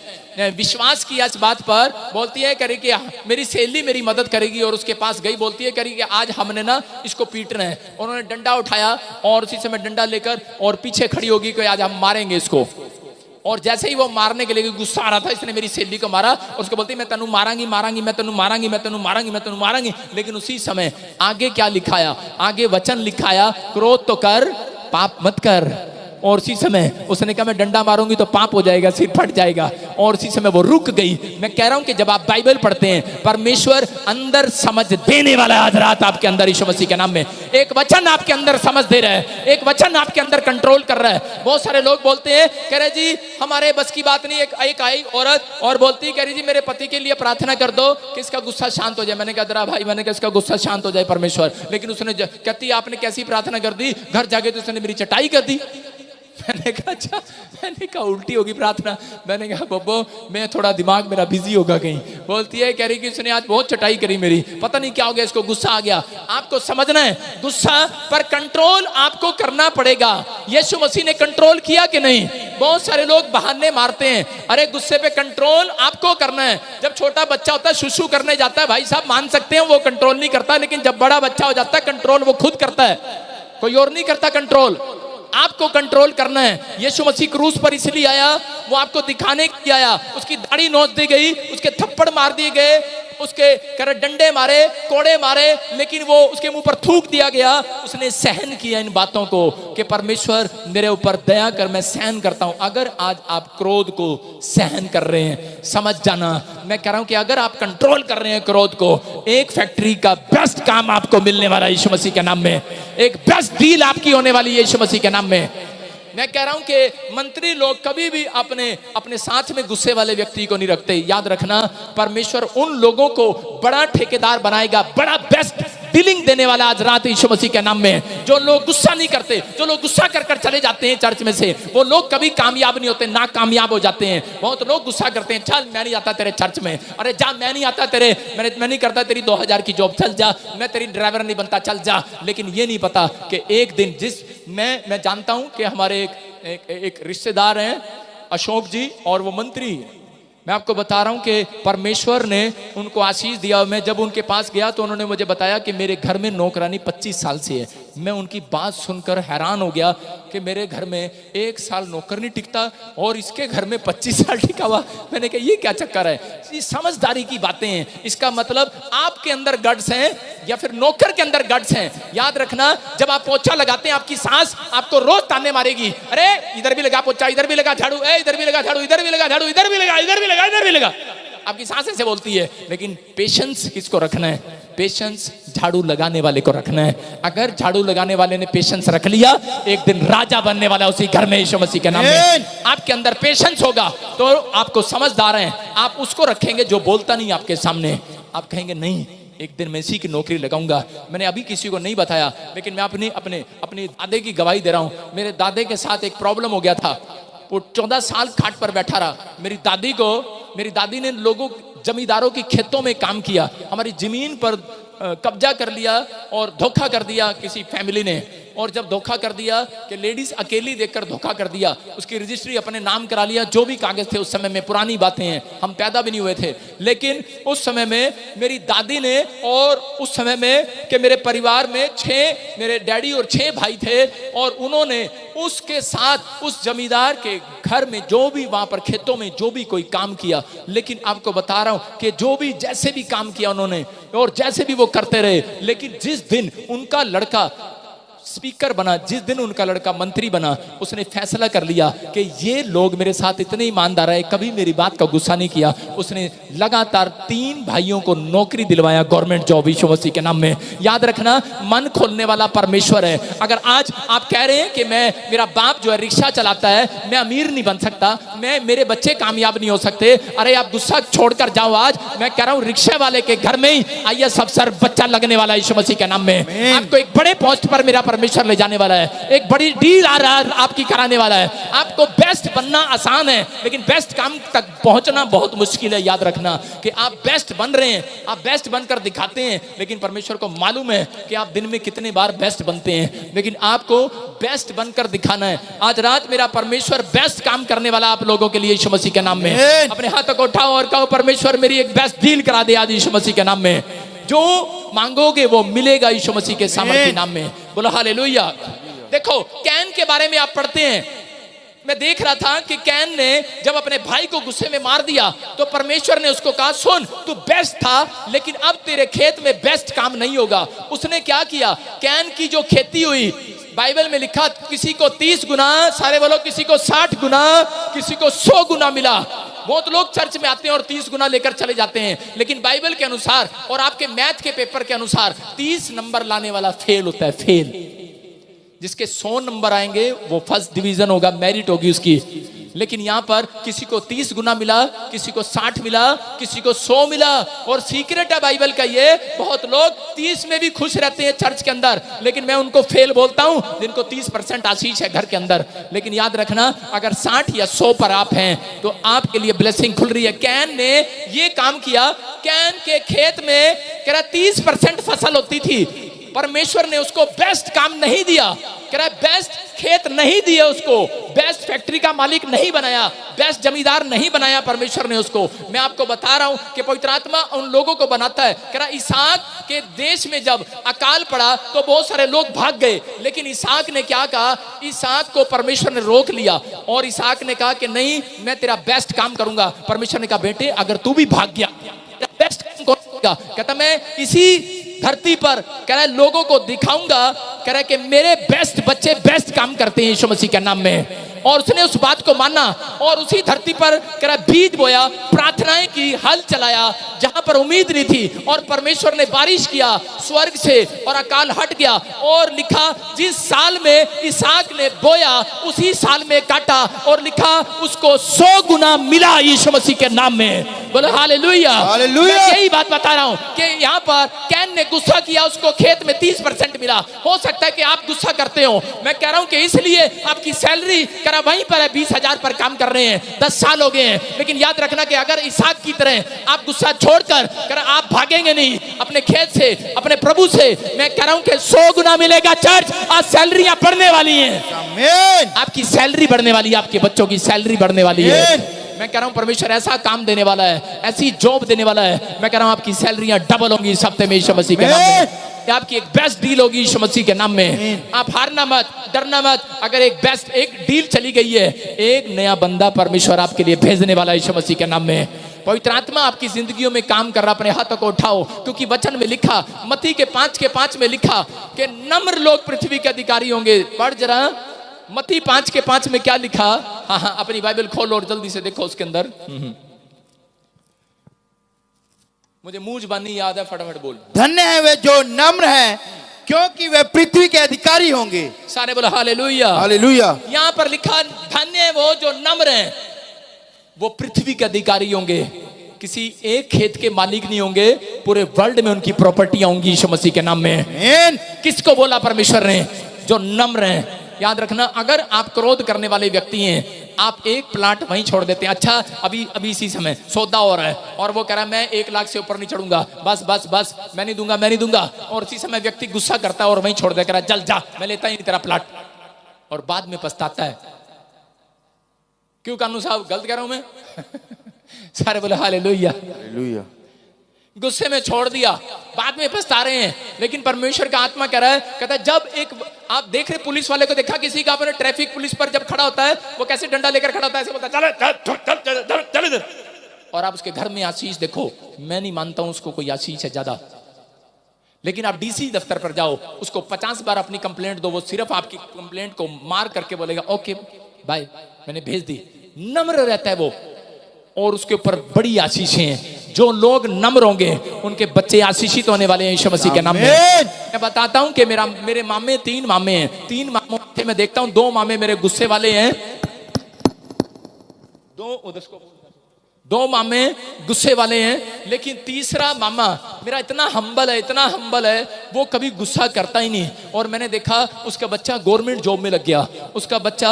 विश्वास किया इस बात पर। बोलती है करी कि मेरी सहेली मेरी मदद करेगी, और उसके पास गई, बोलती है करी कि आज हमने ना इसको पीटना है। उन्होंने डंडा उठाया और उसी समय डंडा लेकर और पीछे खड़ी होगी कि आज हम मारेंगे इसको। और जैसे ही वो मारने के लिए गुस्सा आ रहा था, इसने मेरी सहेली को मारा, और उसको बोलती मैं तनु मारांगी मारांगी, मैं तनु मारांगी, मैं तनु मारांगी, मैं तनु मारांगी। लेकिन उसी समय आगे क्या लिखाया, आगे वचन लिखाया, क्रोध तो कर पाप मत कर। और उसी समय उसने कहा मैं डंडा मारूंगी तो पाप हो जाएगा, सिर फट जाएगा, और उसी समय वो रुक गई। मैं कह रहा हूं कि जब आप बाइबल पढ़ते हैं, परमेश्वर अंदर समझ देने वाला है। आज रात आपके अंदर यीशु मसीह के नाम में एक वचन आपके अंदर समझ दे रहा है, एक वचन आपके अंदर कंट्रोल कर रहा है। बहुत सारे लोग बोलते हैं, कह रहे जी हमारे बस की बात नहीं। एक आई औरत और बोलती, कह रही जी मेरे पति के लिए प्रार्थना कर दो कि इसका गुस्सा शांत हो जाए। मैंने कहा जरा भाई, मैंने कहा इसका गुस्सा शांत हो जाए परमेश्वर, लेकिन उसने कहती आपने कैसी प्रार्थना कर दी, घर जाके तो उसने मेरी चटाई कर दी। मैंने कहा अच्छा, मैंने कहा उल्टी होगी प्रार्थना। मैंने कहा बब्बो मैं थोड़ा दिमाग मेरा बिजी होगा कहीं। बोलती है, कह रही कि उसने आज बहुत चटाई करी मेरी, पता नहीं क्या हो गया, इसको गुस्सा आ गया। आपको समझना है गुस्सा पर कंट्रोल आपको करना पड़ेगा। यीशु मसीह ने कंट्रोल किया कि नहीं? बहुत सारे लोग बहाने मारते हैं, अरे गुस्से पे कंट्रोल आपको करना है। जब छोटा बच्चा होता है शुशु करने जाता है, भाई साहब मान सकते हैं वो कंट्रोल नहीं करता, लेकिन जब बड़ा बच्चा हो जाता है कंट्रोल वो खुद करता है, कोई और नहीं करता कंट्रोल। आपको कंट्रोल करना है। यीशु मसीह क्रूस पर इसलिए आया, वो आपको दिखाने के लिए आया। उसकी दाढ़ी नोच दी गई, उसके थप्पड़ मार दिए गए, उसके डंडे मारे, कोड़े मारे, लेकिन वो उसके मुंह पर थूक दिया गया। उसने सहन किया इन बातों को कि परमेश्वर मेरे ऊपर दया कर, मैं सहन करता हूं। अगर आज आप क्रोध को सहन कर रहे हैं, समझ जाना मैं कह रहा हूं कि अगर आप कंट्रोल कर रहे हैं क्रोध को, एक फैक्ट्री का बेस्ट काम आपको मिलने वाला है यीशु मसीह के नाम में। एक बेस्ट डील आपकी होने वाली है यीशु मसीह के नाम में। मैं कह रहा हूं कि मंत्री लोग कभी भी अपने साथ में गुस्से वाले व्यक्ति को नहीं रखते। याद रखना, परमेश्वर उन लोगों को बड़ा ठेकेदार बनाएगा, बड़ा बेस्ट डीलिंग देने वाला आज रात यीशु मसीह के नाम में। जो लोग गुस्सा नहीं करते, जो लोग गुस्सा कर कर चले जाते हैं चर्च में से, वो लोग कभी कामयाब नहीं होते, नाकामयाब हो जाते हैं। बहुत लोग गुस्सा करते हैं, चल मैं नहीं आता तेरे चर्च में, अरे जा मैं नहीं आता तेरे, मैं नहीं करता तेरी 2000 की जॉब, चल जा, मैं तेरी ड्राइवर नहीं बनता, चल जा। लेकिन ये नहीं पता कि एक दिन मैं जानता हूं कि हमारे एक रिश्तेदार हैं अशोक जी, और वो मंत्री। मैं आपको बता रहा हूं कि परमेश्वर ने उनको आशीष दिया। मैं जब उनके पास गया तो उन्होंने मुझे बताया कि मेरे घर में नौकरानी 25 साल से है। मैं उनकी बात सुनकर हैरान हो गया कि मेरे घर में 1 साल नौकर नहीं टिकता और इसके घर में 25 साल टिका हुआ। मैंने कहा ये क्या चक्कर है? ये समझदारी की बातें हैं। इसका मतलब आपके अंदर गट्स हैं या फिर नौकर के अंदर गट्स हैं। याद रखना, जब आप पोछा लगाते हैं आपकी सास आपको रोज ताने मारेगी, अरे इधर भी लगा पोछा, इधर भी लगा झाड़ू, इधर भी लगा झाड़ू, इधर भी लगा झाड़ू, इधर भी लगा, इधर भी लगा, इधर भी लगा। आपकी सांसें से बोलती है। लेकिन पेशेंस किसको रखना है? पेशेंस झाड़ू लगाने वाले को रखना है। अगर झाड़ू लगाने वाले ने पेशेंस रख लिया, एक दिन राजा बनने वाला उसी घर में यीशु मसीह के नाम में। आपके अंदर पेशेंस होगा तो आपको समझदार हैं, आप उसको रखेंगे जो बोलता नहीं आपके सामने। आप कहेंगे नहीं, एक दिन मैं इसी की नौकरी लगाऊंगा। मैंने अभी किसी को नहीं बताया, लेकिन मैं अपने दादे की गवाही दे रहा हूं। मेरे दादे के साथ एक प्रॉब्लम हो गया था। वो 14 साल खाट पर बैठा रहा। मेरी दादी ने लोगों जमींदारों की खेतों में काम किया, हमारी जमीन पर कब्जा कर लिया और धोखा कर दिया किसी फैमिली ने। और जब धोखा कर दिया कि लेडीज अकेली देखकर धोखा कर दिया, उसकी रजिस्ट्री अपने नाम करा लिया, जो भी कागज थे उस समय में, पुरानी बातें हैं, हम पैदा भी नहीं हुए थे। लेकिन उस समय में मेरी दादी ने, और उस समय में कि मेरे परिवार में 6 मेरे डैडी और 6 भाई थे, और उन्होंने उसके साथ उस जमींदार के घर में जो भी वहां पर खेतों में जो भी कोई काम किया, लेकिन आपको बता रहा हूं कि जो भी जैसे भी काम किया उन्होंने और जैसे भी वो करते रहे, लेकिन जिस दिन उनका लड़का स्पीकर बना, जिस दिन उनका लड़का मंत्री बना, उसने फैसला कर लिया कि ये लोग मेरे साथ इतने ईमानदार है, कभी मेरी बात का गुस्सा नहीं किया। उसने लगातार 3 भाइयों को नौकरी दिलवाया, गवर्नमेंट जॉब यीशु मसीह के नाम में। याद रखना, मन खोलने वाला परमेश्वर है। अगर आज आप कह रहे हैं कि मेरा बाप जो है रिक्शा चलाता है, मैं अमीर नहीं बन सकता, मेरे बच्चे कामयाब नहीं हो सकते, अरे आप गुस्सा छोड़कर जाओ। आज मैं कह रहा हूं रिक्शा वाले के घर में ही IAS अफसर बच्चा लगने वाला यीशु मसीह के नाम में। आपको एक बड़े पोस्ट पर मेरा परमेश्वर ले जाने वाला है, एक बड़ी डील आ रहा है आपकी कराने वाला है। आपको बेस्ट बनना आसान है, लेकिन बेस्ट काम तक पहुंचना बहुत मुश्किल है। याद रखना कि आप बेस्ट बन रहे हैं, आप बेस्ट बनकर दिखाते हैं, लेकिन परमेश्वर को मालूम है कि आप दिन में कितने बार बेस्ट बनते हैं, लेकिन आपको बेस्ट बनकर दिखाना है। आज रात मेरा परमेश्वर बेस्ट काम करने वाला आप लोगों के लिए यीशु मसीह के नाम में। अपने हाथों को उठाओ और कहो, परमेश्वर मेरी एक बेस्ट डील करा दे आज यीशु मसीह के नाम में। जो मांगोगे वो मिलेगा यीशु मसीह के सामर्थ्य के नाम में। बोलो हालेलुया। देखो, कैन के बारे में आप पढ़ते हैं, मैं देख रहा था कि कैन ने जब अपने भाई को गुस्से में मार दिया तो परमेश्वर ने उसको कहा, सुन तू बेस्ट था, लेकिन अब तेरे खेत में बेस्ट काम नहीं होगा। उसने क्या किया? कैन की जो खेती हुई, बाइबल में लिखा किसी को 30 गुना, सारे बोलो किसी को 60 गुना, किसी को 100 गुना मिला। बहुत लोग चर्च में आते हैं और 30 गुना लेकर चले जाते हैं, लेकिन बाइबल के अनुसार और आपके मैथ के पेपर के अनुसार 30 नंबर लाने वाला फेल होता है, फेल। जिसके 100 नंबर आएंगे वो फर्स्ट डिवीजन होगा, मेरिट होगी उसकी। लेकिन यहाँ पर किसी को 30 गुना मिला, किसी को 60 मिला, किसी को 100 मिला। और सीक्रेट है बाइबल का ये, बहुत लोग 30 में भी खुश रहते हैं चर्च के अंदर, लेकिन मैं उनको फेल बोलता हूं जिनको 30% आशीष है घर के अंदर। लेकिन याद रखना, अगर 60 या 100 पर आप हैं तो आपके लिए ब्लेसिंग खुल रही है। कैन ने ये काम किया, कैन के खेत में कह रहा 30% फसल होती थी, परमेश्वर ने उसको बेस्ट काम नहीं दिया, कह रहा बेस्ट खेत नहीं दिया उसको, बेस्ट फैक्ट्री का मालिक नहीं बनाया, बेस्ट जमींदार नहीं बनाया परमेश्वर ने उसको। मैं आपको बता रहा हूं कि पवित्र आत्मा उन लोगों को बनाता है। कह रहा इसहाक के देश में जब अकाल पड़ा तो बहुत सारे लोग भाग गए, लेकिन इसहाक ने क्या कहा, इसहाक को परमेश्वर ने रोक लिया और इसहाक ने कहा कि नहीं, मैं तेरा बेस्ट काम करूंगा। परमेश्वर ने कहा बेटे अगर तू भी भाग गया, बेस्ट काम करूंगा। कहता मैं इसी धरती पर कह रहा है लोगों को दिखाऊंगा, कह रहा है कि मेरे बेस्ट बच्चे बेस्ट काम करते हैं यीशु मसीह के नाम में। और उसने उस बात को माना और उसी धरती पर कह रहा बीज बोया, प्रार्थनाएं की, हल चलाया जहां पर उम्मीद नहीं थी, और परमेश्वर ने बारिश किया स्वर्ग से और अकाल हट गया। और लिखा जिस साल में इसहाक ने बोया उसी साल में काटा, और लिखा उसको 100 गुना मिला यीशु मसीह के नाम में। बोलो हालेलुया। हालेलुया। मैं यही बात बता रहा हूं कि यहाँ पर कैन ने गुस्सा किया, उसको खेत में 30% मिला। हो सकता है कि आप गुस्सा करते हो, मैं कह रहा हूं कि इसलिए आपकी सैलरी करा वहीं पर है, 20,000 पर काम कर रहे हैं, 10 साल हो गए हैं। लेकिन याद रखना कि अगर इसहाक की तरह आप गुस्सा छोड़कर कर आप भागेंगे नहीं अपने खेत से, अपने प्रभु से, मैं कह रहा हूं कि 100 गुना मिलेगा। चर्च आज सैलरियां बढ़ने वाली हैं, आमीन। आपकी सैलरी बढ़ने वाली है, आपके बच्चों की सैलरी बढ़ने वाली है। मैं कह रहा हूं परमेश्वर ऐसा काम देने वाला है, ऐसी जॉब देने वाला है। मैं कह रहा हूं आपकी सैलरियां डबल होंगी इस हफ्ते में यीशु मसीह के नाम में। आपकी एक बेस्ट डील होगी यीशु मसीह के नाम में। आप हारना मत, डरना मत। अगर एक डील चली गई है, एक नया बंदा परमेश्वर आपके लिए भेजने वाला है यीशु मसीह के नाम में। पवित्र आत्मा आपकी जिंदगियों में काम कर रहा। अपने हाथों को उठाओ, क्योंकि वचन में लिखा, मत्ती के 5:5 में लिखा कि नम्र लोग पृथ्वी के अधिकारी होंगे। पढ़ जरा मत्ती 5:5 में क्या लिखा। हाँ, अपनी बाइबल खोलो और जल्दी से देखो उसके अंदर। मुझे मुंह जबानी याद है, फटाफट बोल। धन्य है वे जो नम्र हैं, क्योंकि वे पृथ्वी के अधिकारी होंगे। सारे बोलो हालेलुया। हालेलुया। यहाँ पर लिखा धन्य है वो जो नम्र हैं, वो पृथ्वी के अधिकारी होंगे। किसी एक खेत के मालिक नहीं होंगे, पूरे वर्ल्ड में उनकी प्रॉपर्टियां होंगी यीशु मसीह के नाम में। आमीन। किसको बोला परमेश्वर ने? जो नम्र हैं। याद रखना, अगर आप क्रोध करने वाले व्यक्ति हैं, आप एक प्लाट वहीं छोड़ देते हैं। अच्छा अभी इसी समय सौदा हो रहा है और वो कह रहा है मैं 1 लाख से ऊपर नहीं चढ़ूंगा, बस मैं नहीं दूंगा। और इसी समय व्यक्ति गुस्सा करता है और वहीं छोड़ दे, कह रहा है चल जा, मैं लेता ही नहीं तेरा प्लाट। और बाद में पछताता है। क्यों कानू साहब, गलत कह रहा हूं मैं? सारे बोले हालेलुया। हालेलुया। गुस्से में छोड़ दिया, बाद में पछता रहे हैं। लेकिन परमेश्वर का आत्मा कह रहा है, कहता है जब एक आप देख रहे पुलिस वाले को देखा किसी का, अपने ट्रैफिक पुलिस पर जब खड़ा होता है, वो कैसे डंडा लेकर खड़ा होता है, ऐसे बोलता है चल इधर। और आप उसके घर में आशीष देखो, मैं नहीं मानता हूं उसको कोई आशीष है ज्यादा। लेकिन आप डीसी दफ्तर पर जाओ, उसको 50 बार अपनी कंप्लेंट दो, वो सिर्फ आपकी कंप्लेंट को मार करके बोलेगा ओके बाय, मैंने भेज दी। नम्र रहता है वो, और उसके ऊपर बड़ी आशीषें हैं। जो लोग नम्र होंगे उनके बच्चे आशीषित होने वाले हैं यीशु मसीह के नाम में। मैं बताता हूं कि मेरे मामे 3 मामे हैं। 3 मामों में मैं देखता हूं 2 मामे मेरे गुस्से वाले हैं, 2 मामे गुस्से वाले हैं। लेकिन तीसरा मामा मेरा इतना हम्बल है, वो कभी गुस्सा करता ही नहीं। और मैंने देखा उसका बच्चा गवर्नमेंट जॉब में लग गया, उसका बच्चा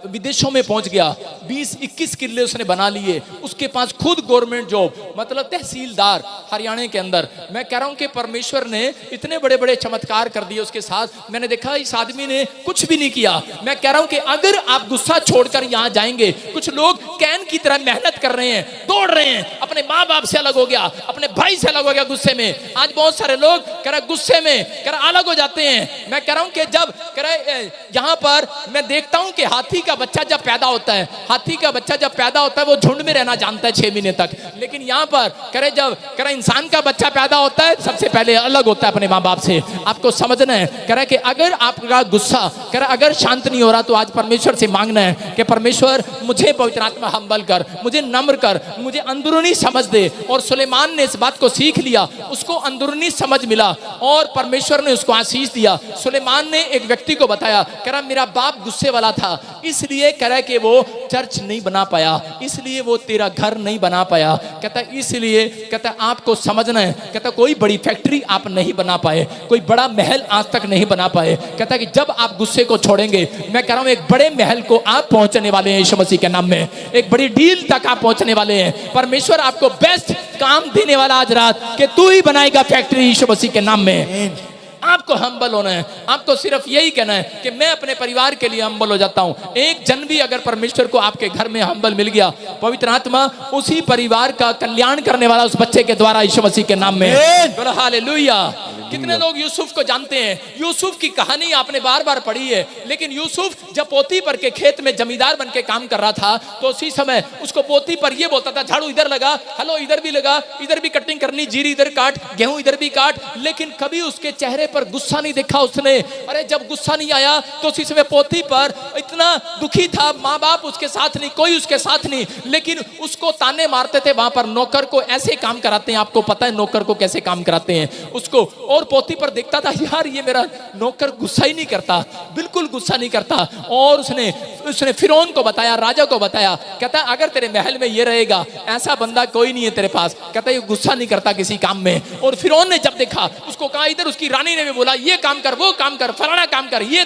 विदेशों में पहुंच गया, 20-21 किले उसने बना लिए, उसके पास खुद गवर्नमेंट जॉब, मतलब तहसीलदार हरियाणा के अंदर। मैं कह रहा हूं कि परमेश्वर ने इतने बड़े बड़े चमत्कार कर दिए उसके साथ। मैंने देखा इस आदमी ने कुछ भी नहीं किया। मैं कह रहा हूं कि अगर आप गुस्सा छोड़कर यहां जाएंगे, कुछ लोग कैन की तरह मेहनत कर रहे हैं, दौड़ रहे हैं, अपने माँ बाप से अलग हो गया, अपने भाई से अलग हो गया गुस्से में। आज बहुत सारे लोग कह रहा गुस्से में कह रहा अलग हो जाते हैं। मैं कह रहा हूं कि जब कह रहा यहां पर मैं देखता हूं कि हाथी का बच्चा जब पैदा होता है, वो झुंड में रहना जानता है 6 महीने तक। लेकिन यहां पर कह रहे जब कह रहा इंसान का बच्चा पैदा होता है, सबसे पहले अलग होता है अपने माँ बाप से। आपको समझना है, कह रहा है कि अगर आपका गुस्सा कह रहा अगर शांत नहीं हो रहा, तो आज परमेश्वर से मांगना है कि परमेश्वर मुझे पवित्र आत्मा हम्बल कर, मुझे नम्र कर, मुझे अंदरूनी समझ दे। और सुलेमान ने इस बात को सीख लिया, उसको अंदरूनी समझ मिला। और परमेश्वर ने उसको आशीष दिया। सुलेमान ने एक व्यक्ति को बताया, कह रहा मेरा बाप गुस्से वाला था, इसलिए कह रहा कि वो चर्च नहीं बना पाया, इसलिए वो तेरा घर नहीं बना पाया। कहता इसलिए कहता आपको समझना है, कहता कोई बड़ी फैक्ट्री आप नहीं बना पाए, कोई बड़ा महल आज तक नहीं बना पाए। कहता कि जब आप गुस्से को छोड़ेंगे, मैं कह रहा हूं एक बड़े महल को आप पहुंचने वाले हैं यीशु मसीह के नाम में, एक बड़ी डील तक आप पहुंचने वाले हैं। परमेश्वर आपको बेस्ट काम देने वाला आज रात कि तू ही बनाएगा फैक्ट्री यीशु मसीह के नाम में। आपको हम्बल होना है, आपको सिर्फ यही कहना है कि मैं अपने परिवार के लिए हम्बल हो जाता हूं। एक जन भी अगर परमेश्वर को आपके घर में हम्बल मिल गया, पवित्र आत्मा उसी परिवार का कल्याण करने वाला उस बच्चे के द्वारा यीशु मसीह के नाम में। बोलो हालेलुया। कितने लोग यूसुफ को जानते हैं? यूसुफ की कहानी आपने बार बार पढ़ी है, लेकिन यूसुफ जब पोतीपर के खेत में जमींदार बन के काम कर रहा था, तो उसी समय उसको पोतीपर ये बोलता था, झाड़ू इधर लगा, हलो इधर भी लगा, इधर भी कटिंग करनी, जीरी इधर काट, गेहूं इधर भी काट, लेकिन कभी उसके चेहरे पर गुस्सा नहीं देखा उसने। अरे जब गुस्सा नहीं आया तो उसी समय पोतीपर इतना दुखी था, माँ बाप उसके साथ नहीं, कोई उसके साथ नहीं, लेकिन उसको ताने मारते थे। वहां पर नौकर को ऐसे काम कराते हैं, आपको पता है नौकर को कैसे काम कराते हैं उसको, और पोतीपर देखता था यार ये मेरा नौकर गुस्सा ही नहीं करता, बिल्कुल गुस्सा नहीं करता। और उसने फिरौन को बताया, राजा को बताया, कहता अगर तेरे महल में ये रहेगा, ऐसा बंदा कोई नहीं है तेरे पास, कहता ये गुस्सा नहीं करता किसी काम में। और फिरौन ने जब देखा, उसको कहा इधर, उसकी रानी ने भी बोला ये काम कर, वो काम कर, फलाना काम कर, ये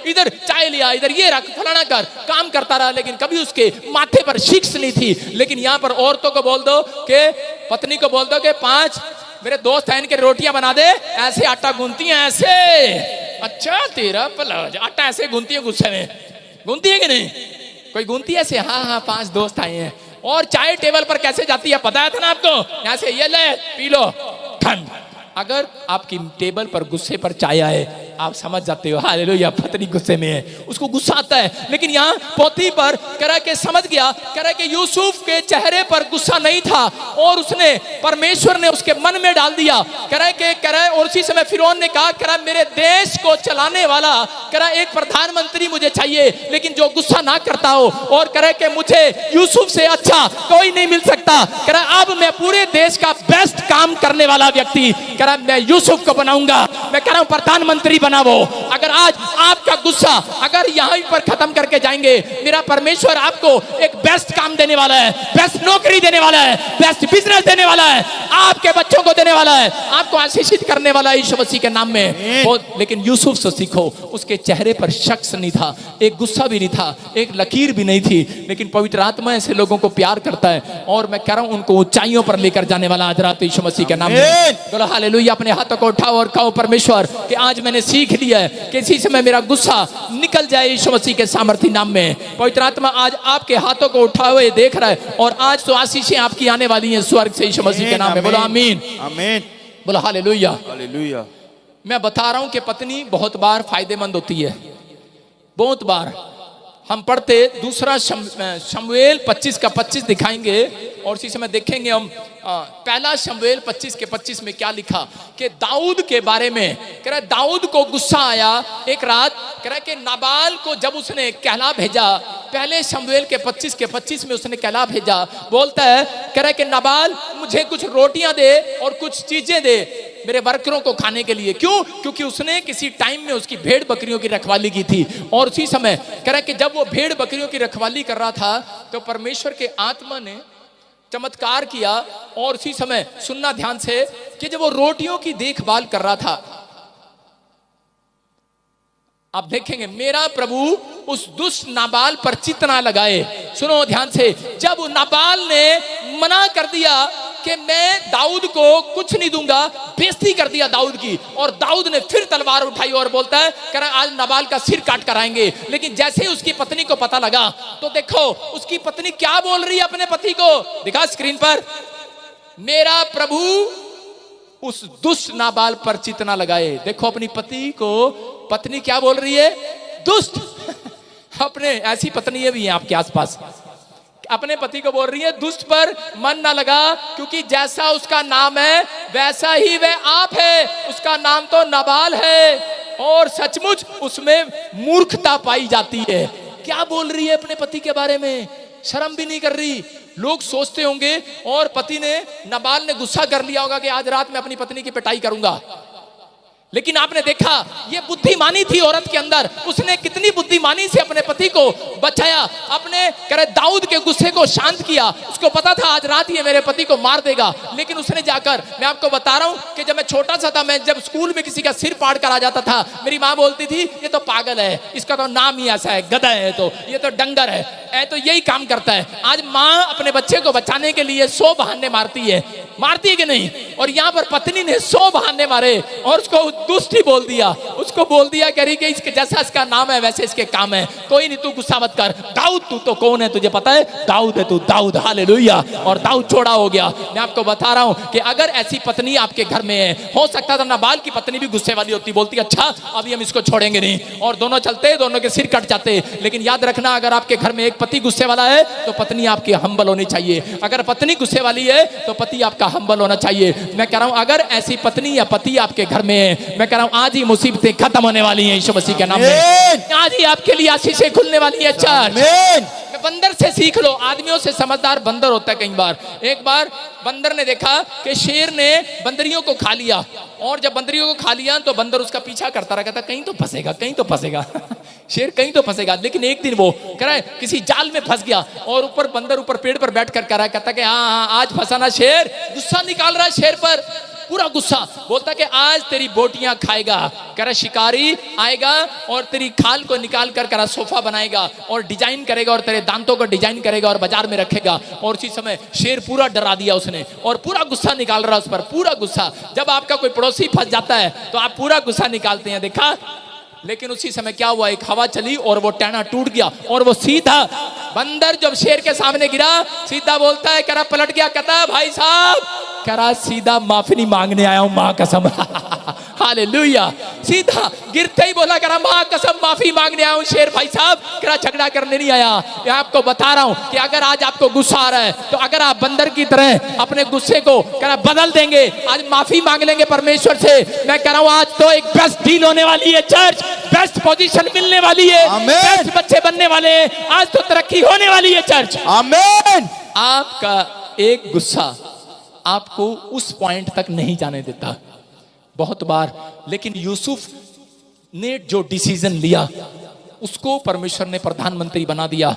इधर चाय लिया, इधर ये रख, फलाना कर, काम करता रहा, लेकिन कभी उसके माथे पर शिक्ष नहीं थी। लेकिन यहाँ पर औरतों को बोल दो कि, पत्नी को बोल दो कि 5 मेरे दोस्त हैं इनके रोटियां बना दे, ऐसे आटा गूंथती हैं ऐसे। अच्छा तेरा भला, आटा ऐसे गूंथती है, गुस्से में गूंथती है कि नहीं? कोई गूंथती है ऐसे? हाँ हाँ 5 दोस्त आए हैं। और चाय टेबल पर कैसे जाती है पता है था ना आपको? ऐसे ये ले पी लो ठंड। अगर आपकी टेबल पर गुस्से पर चाय आए, आप समझ जाते हो हालेलुया पत्नी गुस्से में है, उसको गुस्सा आता है। लेकिन यहाँ पोतीपर कह रहा कि समझ गया, कह रहा कि यूसुफ के चेहरे पर गुस्सा नहीं था, और उसने परमेश्वर ने उसके मन में डाल दिया। कह रहा और उसी समय फिरौन ने कहा, कह रहा मेरे देश को चलाने वाला, कह रहा एक प्रधानमंत्री मुझे चाहिए, लेकिन जो गुस्सा ना करता हो, और कह रहा कि मुझे यूसुफ से अच्छा कोई नहीं मिल सकता। कह रहा अब मैं पूरे देश का बेस्ट काम करने वाला व्यक्ति, कह रहा मैं यूसुफ को बनाऊंगा, मैं कह रहा हूं प्रधानमंत्री बनाओ। अगर आज आपका गुस्सा अगर यहां पर खत्म करके जाएंगे, मेरा परमेश्वर आपको एक बेस्ट काम देने वाला है, बेस्ट नौकरी देने वाला है, बेस्ट बिजनेस देने वाला है, आपके बच्चों को देने वाला है, आपको आशीषित करने वाला है यीशु मसीह के नाम में। लेकिन यूसुफ से सीखो, उसके चेहरे पर शख्स नहीं था, एक गुस्सा भी नहीं था, एक लकीर भी नहीं थी, लेकिन पवित्र आत्मा ऐसे लोगों को प्यार करता है, और मैं कह रहा हूं उनको ऊंचाइयों पर लेकर जाने वाला आज रात यीशु मसीह के नाम में। बोलो हालेलुया। अपने हाथों को उठाओ और कहो परमेश्वर कि आज मैंने सीख लिया है कि इसी समय मेरा गुस्सा निकल जाए यीशु मसीह के सामर्थ्य नाम में। पवित्र आत्मा आज आपके हाथों को उठाए हुए देख रहा है, और आज तो आशीषें आपकी आने वाली हैं स्वर्ग से यीशु मसीह के नाम में। बोलो आमीन आमीन। बोलो हालेलुया हालेलुया। मैं बता रहा हूं कि पत्नी बहुत बार फायदेमंद होती है, बहुत बार। हम पढ़ते दूसरा शमूएल 25 का 25 दिखाएंगे, और इसी समय देखेंगे हम पहला शमूएल 25 के 25 में क्या लिखा कि दाऊद के बारे में। कह रहा दाऊद को गुस्सा आया एक रात, कह रहा कि नाबाल को जब उसने कहला भेजा, पहले शमूएल के 25 के 25 में उसने कहला भेजा, बोलता है, कह रहा कि नाबाल मुझे कुछ रोटियां दे और कुछ चीजें दे मेरे वर्करों को खाने के लिए। क्यों? क्योंकि उसने किसी टाइम में उसकी भेड़ बकरियों की रखवाली की थी, और उसी समय कह रहा कि जब वो भेड़ बकरियों की रखवाली कर रहा था, तो परमेश्वर के आत्मा ने चमत्कार किया। और उसी समय सुनना ध्यान से कि जब वो रोटियों की देखभाल कर रहा था, आप देखेंगे मेरा प्रभु उस दुष्ट नाबाल पर चित्त ना लगाए। सुनो ध्यान से, जब नाबाल ने मना कर दिया कि मैं दाऊद को कुछ नहीं दूंगा, बेइज्जती कर दिया दाऊद की, और दाऊद ने फिर तलवार उठाई और बोलता है, कह रहा आज नाबाल का सिर काट कर आएंगे। लेकिन जैसे ही उसकी पत्नी को पता लगा, तो देखो उसकी पत्नी क्या बोल रही है अपने पति को, दिखा स्क्रीन पर, मेरा प्रभु उस दुष्ट नाबाल पर चित्त ना लगाए। देखो अपनी पति को पत्नी क्या बोल रही है, दुष्ट। अपने ऐसी पत्नी भी है आपके आसपास, अपने पति को बोल रही है दुष्ट पर मन ना लगा, क्योंकि जैसा उसका नाम है वैसा ही वह आप है, उसका नाम तो नाबाल है, और सचमुच उसमें मूर्खता पाई जाती है। क्या बोल रही है अपने पति के बारे में, शर्म भी नहीं कर रही। लोग सोचते होंगे, और पति ने नाबाल ने गुस्सा कर लिया होगा कि आज रात में अपनी पत्नी की पिटाई करूंगा, लेकिन आपने देखा ये बुद्धिमानी थी औरत के अंदर, उसने कितनी बुद्धिमानी से अपने पति को बचाया, अपने करे दाऊद के गुस्से को शांत किया। उसको पता था आज रात ये मेरे पति को मार देगा, लेकिन उसने जाकर, मैं आपको बता रहा हूं कि जब मैं छोटा सा था, मैं जब स्कूल में किसी का सिर फाड़ कर आ जाता था, मेरी माँ बोलती थी ये तो पागल है, इसका तो नाम ही ऐसा है, गधा है, तो ये तो डंगर है, तो यही काम करता है। आज माँ अपने बच्चे को बचाने के लिए 100 बहाने मारती है कि नहीं, और यहाँ पर पत्नी ने 100 बहाने मारे और उसको दुष्टी बोल दिया, उसको बोल दिया कह रही कि इसके जैसा इसका नाम है वैसे इसके काम है, कोई नहीं, तू गुस्सा मत कर। दाऊद तू तो कौन है, तुझे पता है? दाऊद है तू, दाऊद, हालेलुया। और दाऊद छोड़ा हो गया। मैं आपको बता रहा हूं कि अगर ऐसी पत्नी आपके घर में है, हो सकता था नाबाल की पत्नी भी गुस्से वाली होती, बोलती अच्छा अभी हम इसको छोड़ेंगे नहीं, और दोनों चलते, दोनों के सिर कट जाते। लेकिन याद रखना, अगर आपके घर में एक पति गुस्से वाला है तो पत्नी आपकी हम्बल होनी चाहिए। अगर पत्नी गुस्से वाली है तो पति आपका हम्बल होना चाहिए। मैं कह रहा हूं अगर ऐसी पत्नी या पति आपके घर में है, मैं कह रहा हूं आज ही मुसीबतें खत्म होने वाली हैं यीशु मसीह के नाम में। आज ही आपके लिए आशीषें खुलने वाली है। चर्च, बंदर से सीख लो, आदमियों से समझदार बंदर होता है। कई बार, एक बार बंदर ने देखा कि शेर ने बंदरियों को खा लिया, और जब बंदरियों को खा लिया तो बंदर उसका पीछा करता रहा, कहता कहीं तो फंसेगा, कहीं तो फंसेगा शेर कहीं तो फंसेगा। लेकिन एक दिन वो कह रहा है किसी जाल में फंस गया, और ऊपर बंदर ऊपर पेड़ पर बैठ कर कह रहा है, कहता कि हाँ आज फंसा ना शेर। गुस्सा निकाल रहा है शेर पर, पूरा गुस्सा, बोलता कि आज तेरी बोटियां खाएगा। कह रहा शिकारी आएगा और तेरी खाल को निकाल कर कह रहा सोफा बनाएगा और डिजाइन करेगा, और तेरे दांतों को डिजाइन करेगा और बाजार में रखेगा। और उसी समय शेर पूरा डरा दिया उसने, और पूरा गुस्सा निकाल रहा उस पर, पूरा गुस्सा। जब आपका कोई पड़ोसी फंस जाता है तो आप पूरा गुस्सा निकालते हैं, देखा। लेकिन उसी समय क्या हुआ, एक हवा चली और वो टहना टूट गया, और वो सीधा बंदर जब शेर के सामने गिरा, सीधा बोलता है, कह रहा पलट गया, कहता भाई साहब, कह रहा सीधा माफी नहीं मांगने आया हूं, मां कसम हालेलुया। सीधा गिरते ही बोला, कह रहा मां कसम माफी मांगने आया हूं शेर भाई साहब, कह रहा झगड़ा करने नहीं आया। मैं आपको बता रहा हूं कि अगर आज आपको गुस्सा आ रहा है तो अगर आप बंदर की तरह अपने गुस्से को कह रहा बदल देंगे, आज माफी मांग लेंगे परमेश्वर से, मैं कह रहा हूं आज तो एक बेस्ट डील होने वाली है चर्च, बेस्ट पोजीशन मिलने वाली है, बेस्ट बच्चे बनने वाले हैं, आज तो तरक्की होने वाली है चर्च। आमीन। आपका एक गुस्सा आपको उस पॉइंट तक नहीं जाने देता बहुत बार, लेकिन यूसुफ ने जो डिसीजन लिया उसको परमेश्वर ने प्रधानमंत्री बना दिया।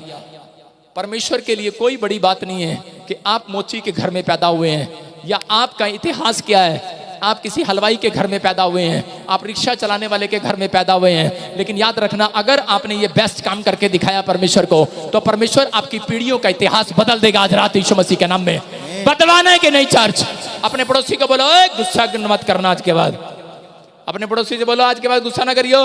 परमेश्वर के लिए कोई बड़ी बात नहीं है कि आप मोची के घर में पैदा हुए हैं, या आपका इतिहास क्या है, आप किसी हलवाई के घर में पैदा हुए हैं, आप रिक्शा चलाने वाले के घर में पैदा हुए हैं। लेकिन याद रखना, अगर आपने ये बेस्ट काम करके दिखाया परमेश्वर को, तो परमेश्वर आपकी पीढ़ियों का इतिहास बदल देगा आज रात यीशु मसीह के नाम में। बदलवाना है कि नहीं चर्च? अपने पड़ोसी को बोलो गुस्सा मत करना, आज के बाद अपने पड़ोसी से बोलो आज के बाद गुस्सा ना करियो,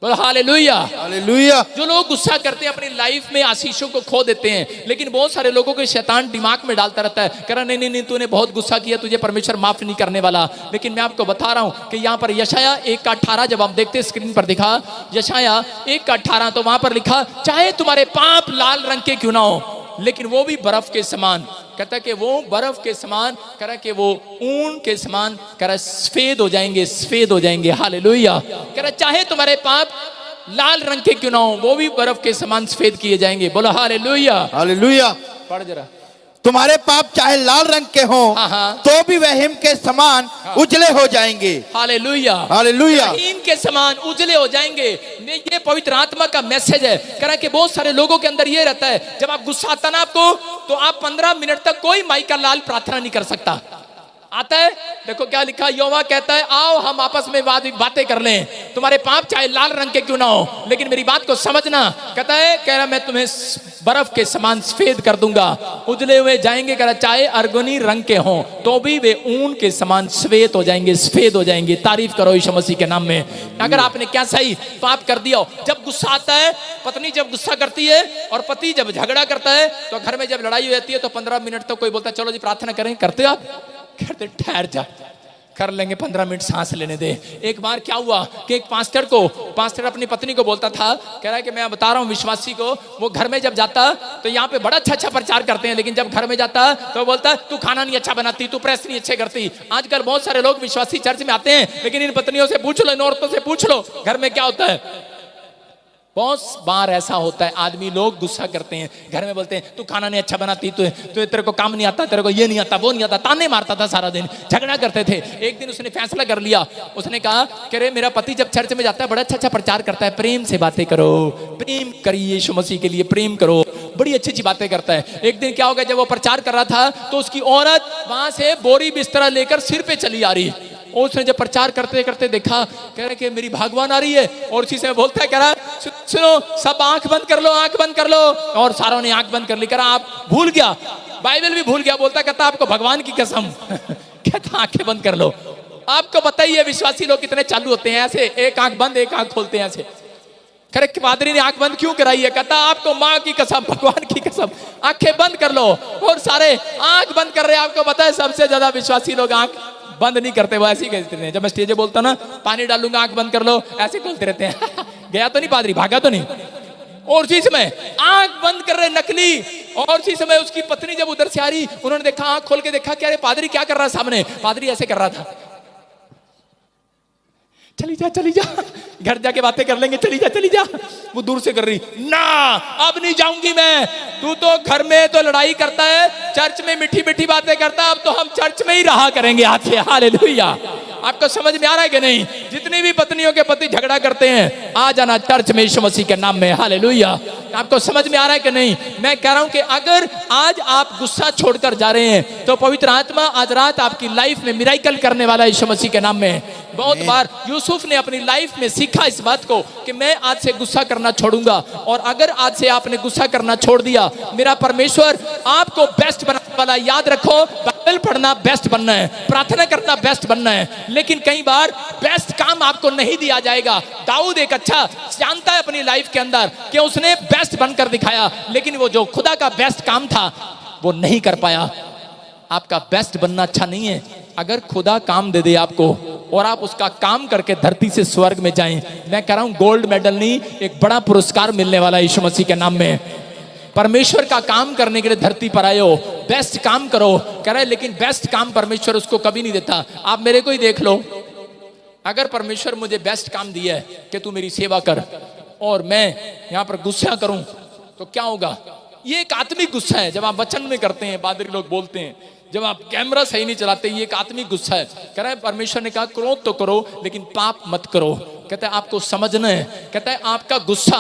बोलो हालेलुया हालेलुया। जो लोग गुस्सा करते हैं अपनी लाइफ में आशीषों को खो देते हैं, लेकिन बहुत सारे लोगों को शैतान दिमाग में डालता रहता है, कह रहा नहीं नहीं नहीं तूने बहुत गुस्सा किया, तुझे परमेश्वर माफ नहीं करने वाला। लेकिन मैं आपको बता रहा हूं कि यहाँ पर यशाया 1:18 जब आप देखते स्क्रीन पर दिखा, यशाया 1:18, तो वहां पर लिखा चाहे तुम्हारे पाप लाल रंग के क्यों ना हो, लेकिन वो भी बर्फ के समान, कहता कि वो बर्फ के समान, कह रहा कि वो ऊन के समान, कह रहा सफेद हो जाएंगे, सफेद हो जाएंगे। हालेलुया। कह रहा चाहे तुम्हारे पाप लाल रंग के क्यों ना हो, वो भी बर्फ के समान सफेद किए जाएंगे। बोलो हालेलुया हालेलुया। पढ़ जरा, तुम्हारे पाप चाहे लाल रंग के हों तो भी वह हिम के समान उजले हो जाएंगे। Hallelujah hallelujah. हिम के समान उजले हो जाएंगे। ये पवित्र आत्मा का मैसेज है। कह रहा कि बहुत सारे लोगों के अंदर ये रहता है, जब आप गुस्सा आता ना आपको, तो आप 15 मिनट तक कोई माई का लाल प्रार्थना नहीं कर सकता। आता है, देखो क्या लिखा, यहोवा कहता है आओ हम आपस में बातें कर लें, तुम्हारे पाप चाहे लाल रंग के क्यों ना हो, लेकिन मेरी बात को समझना। कहता है, कह रहा मैं तुम्हें बर्फ के समान सफेद कर दूंगा, उजले हुए जाएंगे। कह रहा चाहे अर्गुनी रंग के हों तो भी वे ऊन के समान सफेद हो जाएंगे, सफेद हो जाएंगे। तारीफ करो यीशु मसीह के नाम में। अगर आपने क्या सही पाप कर दिया हो, जब गुस्सा आता है, पत्नी जब गुस्सा करती है और पति जब झगड़ा करता है, तो घर में जब लड़ाई हो जाती है तो 15 मिनट तक कोई बोलता है चलो जी प्रार्थना करें, करते हो आप? कहते ठहर जा, कर लेंगे, 15 मिनट सांस लेने दे। एक बार क्या हुआ कि एक पास्टर अपनी पत्नी को बोलता था, कह रहा है कि मैं बता रहा हूँ विश्वासी को, वो घर में जब जाता तो यहाँ पे बड़ा अच्छा प्रचार करते हैं, लेकिन जब घर में जाता तो बोलता तू खाना नहीं अच्छा बनाती, तू प्रेस नहीं अच्छे करती। आजकल बहुत सारे लोग विश्वासी चर्च में आते हैं, लेकिन इन पत्नियों से पूछ लो, इन औरतों से पूछ लो घर में क्या होता है। बहुत बार ऐसा होता है, आदमी लोग गुस्सा करते हैं, घर में बोलते हैं तू खाना नहीं अच्छा बनाती, तू तेरे को काम नहीं आता, तेरे को ये नहीं आता, वो नहीं आता, ताने मारता था सारा दिन, झगड़ा करते थे। एक दिन उसने फैसला कर लिया, उसने कहा कि अरे मेरा पति जब चर्च में जाता है बड़ा अच्छा अच्छा प्रचार करता है, प्रेम से बातें करो, प्रेम करिए यीशु मसीह के लिए, प्रेम करो, बड़ी अच्छी अच्छी बातें करता है। एक दिन क्या हो गया, जब वो प्रचार कर रहा था तो उसकी औरत वहां से बोरी बिस्तरा लेकर सिर पे चली आ रही। और उसने जब प्रचार करते करते देखा, कह रहे कि मेरी भगवान आ रही है, और उसी से बोलता है, कह रहा सुनो सब आंख बंद कर लो, आंख बंद कर लो, और सारों ने आंख बंद कर ली। कह रहा आप भूल गया, बाइबल भी भूल गया, बोलता कहता आपको भगवान की कसम कहता आंखें बंद कर लो। आपको पता ही है विश्वासी लोग कितने चालू होते हैं, ऐसे एक आंख बंद एक आंख खोलते हैं ऐसे। करे पादरी ने आंख बंद क्यों कराई है, कहता आपको माँ की कसम, भगवान की कसम, आंखें बंद कर लो, और सारे आंख बंद कर रहे हैं। आपको पता है सबसे ज्यादा विश्वासी लोग आंख बंद नहीं करते, वो ऐसे ही कहते हैं। जब मैं स्टेज पे बोलता ना पानी डालूंगा आंख बंद कर लो, ऐसे बोलते रहते हैं गया तो नहीं पादरी, भागा तो नहीं। और उसी समय आंख बंद कर रहे नकली, और उसी समय उसकी पत्नी जब उधर से आ रही, उन्होंने देखा, आंख खोल के देखा, क्या पादरी क्या कर रहा है सामने, पादरी ऐसे कर रहा था, चली जा घर जाके बातें कर लेंगे, चली जा। वो दूर से कर रही, ना अब नहीं जाऊंगी मैं, तू तो घर में तो लड़ाई करता है, चर्च में मीठी मीठी बातें करता है, अब तो हम चर्च में ही रहा करेंगे आज से, हालेलुया। आपको समझ में आ रहा है कि नहीं? जितनी भी पत्नियों के पति झगड़ा करते हैं, आ जाना चर्च में यीशु मसीह के नाम में, हालेलुया। आपको समझ में आ रहा है कि नहीं? मैं कह रहा हूं कि अगर आज आप गुस्सा छोड़कर जा रहे हैं तो पवित्र आत्मा आज रात आपकी लाइफ में मिराकल करने वाला है यीशु मसीह के नाम में। बहुत बार यूसुफ ने अपनी लाइफ में सीखा इस बात को कि मैं आज से गुस्सा करना छोड़ूंगा, और अगर आज से आपने गुस्सा करना छोड़ दिया, मेरा परमेश्वर आपको बेस्ट बनाने वाला। याद रखो, बाइबल पढ़ना बेस्ट बनना है, प्रार्थना करना बेस्ट बनना है, लेकिन कई बार बेस्ट काम आपको नहीं दिया जाएगा। दाऊद एक अच्छा जानता है अपनी लाइफ के अंदर कि उसने बेस्ट बनकर दिखाया, लेकिन वो जो खुदा का बेस्ट काम था वो नहीं कर पाया। आपका बेस्ट बनना अच्छा नहीं है। अगर खुदा काम दे दे आपको और आप उसका काम करके धरती से स्वर्ग में जाएं, मैं कह रहा हूं गोल्ड मेडल नहीं, एक बड़ा पुरस्कार मिलने वाला है यीशु मसीह के नाम में। परमेश्वर का काम करने के लिए धरती पर आए हो, बेस्ट काम करो, कह रहा है, लेकिन बेस्ट काम परमेश्वर उसको कभी नहीं देता। आप मेरे को ही देख लो, अगर परमेश्वर मुझे बेस्ट काम दिया है कि तू मेरी सेवा कर और मैं यहाँ पर गुस्सा करूं तो क्या होगा? ये एक आत्मिक गुस्सा है। जब आप वचन में करते हैं, पादरी लोग बोलते हैं, जब आप कैमरा सही नहीं चलाते, ये एक आत्मिक गुस्सा है। कह रहा है परमेश्वर ने कहा क्रोध तो करो लेकिन पाप मत करो। कहता है आपको समझना है, कहता है आपका गुस्सा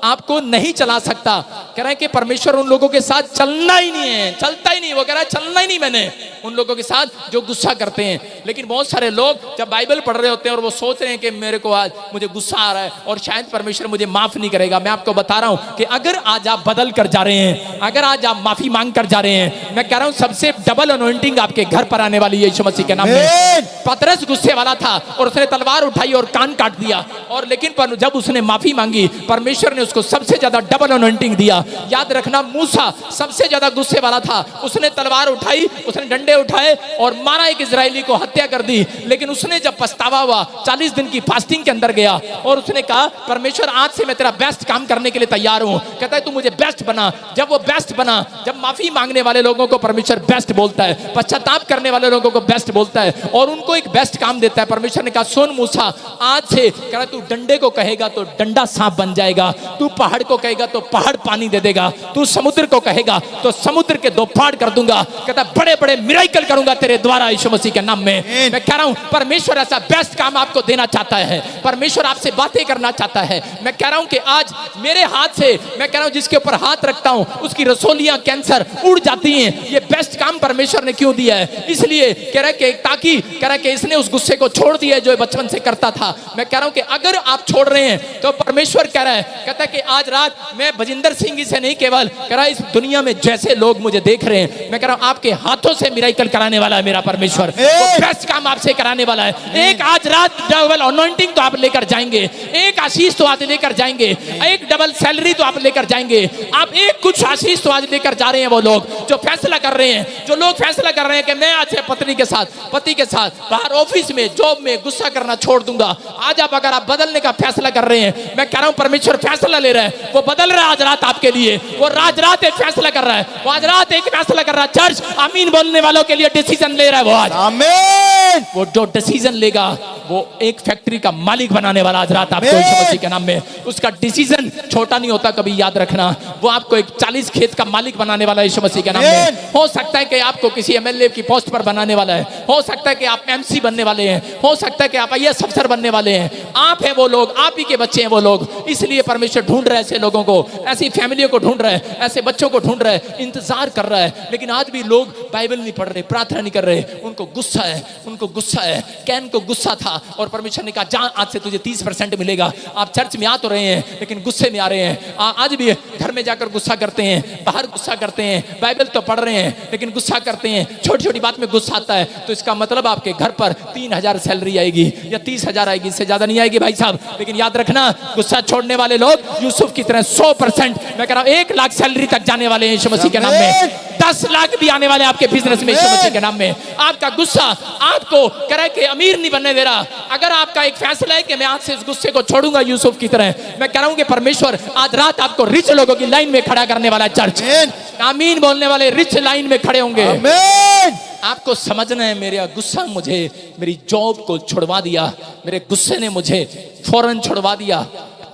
आपको नहीं चला सकता। कह रहा है कि परमेश्वर उन लोगों के साथ चलना ही नहीं है, चलता ही नहीं। वो कह रहा है चलना ही नहीं मैंने उन लोगों के साथ जो गुस्सा करते हैं। लेकिन बहुत सारे लोग जब बाइबल पढ़ रहे होते हैं और वो सोच रहे हैं कि मेरे को आज मुझे गुस्सा आ रहा है और शायद परमेश्वर मुझे माफ नहीं करेगा। मैं आपको बता रहा हूं कि अगर आज आप बदल कर जा रहे हैं, अगर आज आप माफी मांग कर जा रहे हैं, मैं कह रहा हूं सबसे डबल अनॉइंटिंग आपके घर पर आने वाली है यीशु मसीह के नाम में। पतरस गुस्से वाला था और उसने तलवार उठाई और कान काट दिया, और लेकिन जब उसने माफी मांगी परमेश्वर ने उसको सबसे ज्यादा डबल अनॉइंटिंग दिया। याद रखना, मूसा सबसे ज्यादा गुस्से वाला था, उसने तलवार उठाई, उसने डंडे उठाए और मारा, एक इजरायली को हत्या कर दी। लेकिन उसने जब पछतावा हुआ, 40 दिन की फास्टिंग के अंदर गया और उसने कहा परमेश्वर आज से मैं तेरा बेस्ट काम करने के लिए तैयार हूं। कहता है तू मुझे बेस्ट बना। जब वो बेस्ट बना, जब माफी मांगने वाले लोगों को परमेश्वर बेस्ट बोलता है, पश्चाताप करने वाले लोगों को बेस्ट बोलता है और उनको एक बेस्ट काम देता है। परमेश्वर ने कहा सुन मूसा, आज से कह रहा तू डंडे को कहेगा तो डंडा सांप बन जाएगा, तू पहाड़ को कहेगा तो पहाड़ पानी दे देगा, तू समुद्र को कहेगा तो समुद्र के दो फाड़ कर दूंगा। कहता बड़े बड़े मिराकल करूंगा तेरे द्वारा यीशु मसीह के नाम में। मैं कह रहा हूं परमेश्वर ऐसा बेस्ट काम आपको देना चाहता है, परमेश्वर आपसे बातें करना चाहता है। मैं कह रहा हूं कि आज मेरे हाथ से, मैं कह रहा हूं जिसके ऊपर हाथ रखता हूं उसकी रसोलियां कैंसर उड़ जाती हैं। ये बेस्ट काम परमेश्वर ने क्यों दिया है? इसलिए कह रहा है कि ताकि कह रहा है कि इसने उस गुस्से को छोड़ दिया जो बचपन से करता था। मैं कह रहा हूं कि अगर आप छोड़ रहे हैं तो परमेश्वर कह रहा है, कहता है कि आज रात मैं भजिंदर सिंह जी से नहीं, केवल कह रहा है इस दुनिया में जैसे लोग मुझे देख रहे हैं, मैं कह रहा हूं आपके हाथों से मिराकल कराने वाला है मेरा परमेश्वर। वो बेस्ट काम आपसे कराने वाला है। एक आज रात डबल अनॉइंटिंग तो आप लेकर जाएंगे, एक आशीष तो आज लेकर जाएंगे, एक डबल सैलरी तो आप लेकर जाएंगे। आप एक कुछ आशीष तो आज लेकर जा रहे हैं। वो लोग जो फैसला कर रहे हैं, जो लोग फैसला कर रहे हैं कि मैं आज से पत्नी के साथ, पति के साथ, बाहर ऑफिस में, जॉब में गुस्सा करना छोड़ दूंगा। आज आप अगर आप बदलने का फैसला कर रहे हैं, मैं कह रहा हूं परमेश्वर फैसला ले रहा है, वो बदल रहा है आज रात आपके लिए। वो आज रात एक फैसला कर रहा है, वो आज रात एक फैसला कर रहा है। चर्च आमीन बोलने वालों के लिए डिसीजन ले रहा है वो आज। आमीन। वो जो डिसीजन लेगा वो एक फैक्ट्री का मालिक बनाने वाला आज रात आपको यीशु मसीह के नाम में। उसका डिसीजन छोटा नहीं होता, कभी याद रखना। वो आपको एक 40 खेत का मालिक बनाने वाला है यीशु मसीह के नाम में। हो सकता है कि आपको किसी एमएलए की पोस्ट पर बनाने वाला है, हो सकता है कि आप एमसी बनने वाले हैं, हो सकता है कि आप आईएएस अफसर बनने वाले हैं। आप हैं वो लोग, आप ही के बच्चे हैं वो लोग। इसलिए परमेश्वर ढूंढ रहा है ऐसे लोगों को, ऐसी फैमिलियों को ढूंढ रहा है, ऐसे बच्चों को ढूंढ रहा है, इंतजार कर रहा है। लेकिन आज भी लोग बाइबल नहीं पढ़ रहे, प्रार्थना नहीं कर रहे। उनको गुस्सा है, उनको गुस्सा है। कैन को गुस्सा था और परमेश्वर ने कहा जा, आज से तुझे 30% मिलेगा। आप चर्च में आ तो रहे हैं लेकिन गुस्से में आ रहे हैं। आज भी घर में जाकर गुस्सा करते हैं, बाहर गुस्सा करते हैं, बाइबल तो पढ़ रहे हैं लेकिन गुस्सा करते हैं, छोटी छोटी बात में गुस्सा आता है। तो इसका मतलब आपके घर पर 3000 सैलरी आएगी या 30,000 आएगी, इससे ज्यादा नहीं आएगी भाई साहब। लेकिन याद रखना, गुस्सा छोड़ने वाले लोग यूसुफ की तरह 100%, मैं कह रहा हूं 1 लाख सैलरी तक जाने वाले हैं यीशु मसीह के नाम में। 10 लाख भी आने वाले आपके बिजनेस में यीशु मसीह के नाम में। आपका गुस्सा आपको कह रहा है कि अमीर नहीं बनने दे रहा। अगर आपका एक फैसला है कि मैं आज से इस गुस्से को छोड़ूंगा यूसुफ की तरह, मैं कह रहा हूं कि परमेश्वर आज रात आपको रिच लोगों की लाइन में खड़ा करने वाला। चर्च आमीन बोलने वाले रिच लाइन में खड़े होंगे। आपको समझना है, मेरा गुस्सा मुझे मेरी जॉब को छुड़वा दिया, मेरे गुस्से ने मुझे फौरन छुड़वा दिया,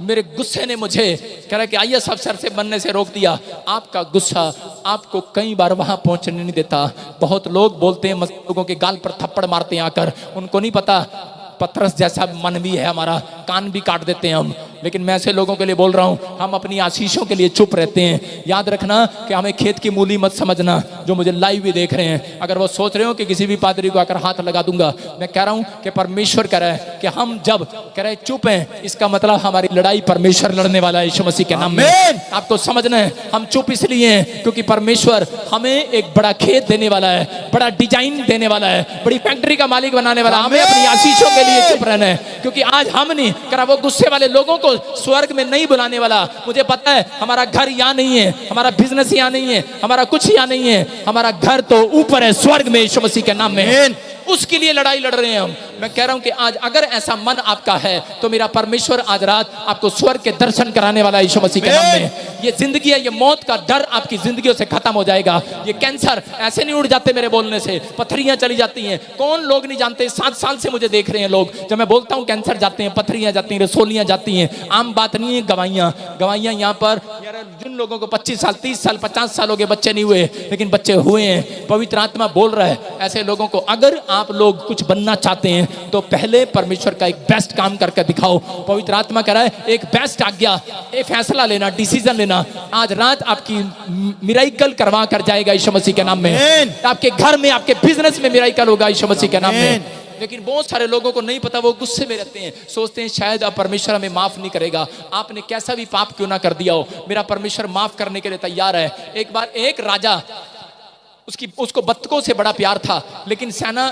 मेरे गुस्से ने मुझे कह रहा है कि आईएएस अफसर से बनने से रोक दिया। आपका गुस्सा आपको कई बार वहां पहुंचने नहीं देता। बहुत लोग बोलते हैं, लोगों के गाल पर थप्पड़ मारते हैं आकर, उनको नहीं पता पत्थरस जैसा मन भी है हमारा, कान भी काट देते हैं हम। लेकिन मैं ऐसे लोगों के लिए बोल रहा हूं, हम अपनी आशीषों के लिए चुप रहते हैं। याद रखना कि हमें खेत की मूली मत समझना, जो मुझे लाइव भी देख रहे हैं। अगर वो सोच रहे हो कि किसी भी पादरी को आकर हाथ लगा दूंगा, मैं कह रहा हूं कि परमेश्वर कह रहा है कि हम जब कह रहे चुप हैं, इसका मतलब हमारी लड़ाई परमेश्वर लड़ने वाला है यीशु मसीह के नाम में। आपको समझना है, हम चुप इसलिए हैं क्योंकि परमेश्वर हमें एक बड़ा खेत देने वाला है, बड़ा डिजाइन देने वाला है, बड़ी फैक्ट्री का मालिक बनाने वाला। हमें अपनी आशीषों के लिए चुप रहना है, क्योंकि आज हम नहीं कह रहा, वो गुस्से वाले लोगों को स्वर्ग में नहीं बुलाने वाला। मुझे पता है हमारा घर यहाँ नहीं है, हमारा बिजनेस यहाँ नहीं है, हमारा कुछ यहाँ नहीं है, हमारा घर तो ऊपर है स्वर्ग में यीशु मसीह के नाम में। उसके लिए लड़ाई लड़ रहे हैं हम। मैं कह रहा हूं कि आज अगर ऐसा मन आपका है तो मेरा परमेश्वर आज रात आपको स्वर्ग के दर्शन कराने वाला है यीशु मसीह के नाम में। ये जिंदगी है, ये मौत का डर आपकी जिंदगियों से खत्म हो जाएगा। ये कैंसर ऐसे नहीं उड़ जाते मेरे बोलने से, पथरियां चली जाती हैं। कौन लोग नहीं जानते, 7 साल से मुझे देख रहे हैं लोग, जब मैं बोलता हूं कैंसर जाते हैं, पथरियां जाती हैं, रसोलियां जाती हैं। आम बात नहीं है, गवाइयां यहाँ पर जिन लोगों को 25 साल 30 साल 50 साल हो गए बच्चे नहीं हुए, लेकिन बच्चे हुए हैं। पवित्र आत्मा बोल रहा है ऐसे लोगों को, अगर आप लोग कुछ बनना चाहते हैं तो पहले परमेश्वर का एक बेस्ट काम करके दिखाओ। पवित्र आत्मा कह रहा है एक बेस्ट आज्ञा, एक फैसला लेना, डिसीजन लेना। आज रात आपकी मिराइकल करवा कर जाएगा यीशु मसीह के नाम में। आपके घर में, आपके बिजनेस में मिराइकल होगा यीशु मसीह के नाम में। लेकिन बहुत सारे लोगों को नहीं पता, वो गुस्से में रहते हैं, सोचते हैं शायद अब परमेश्वर हमें माफ नहीं करेगा। आपने कैसा भी पाप क्यों ना कर दिया हो, मेरा परमेश्वर माफ करने के लिए तैयार है। एक बार एक राजा, उसको बत्तखों से बड़ा प्यार था, लेकिन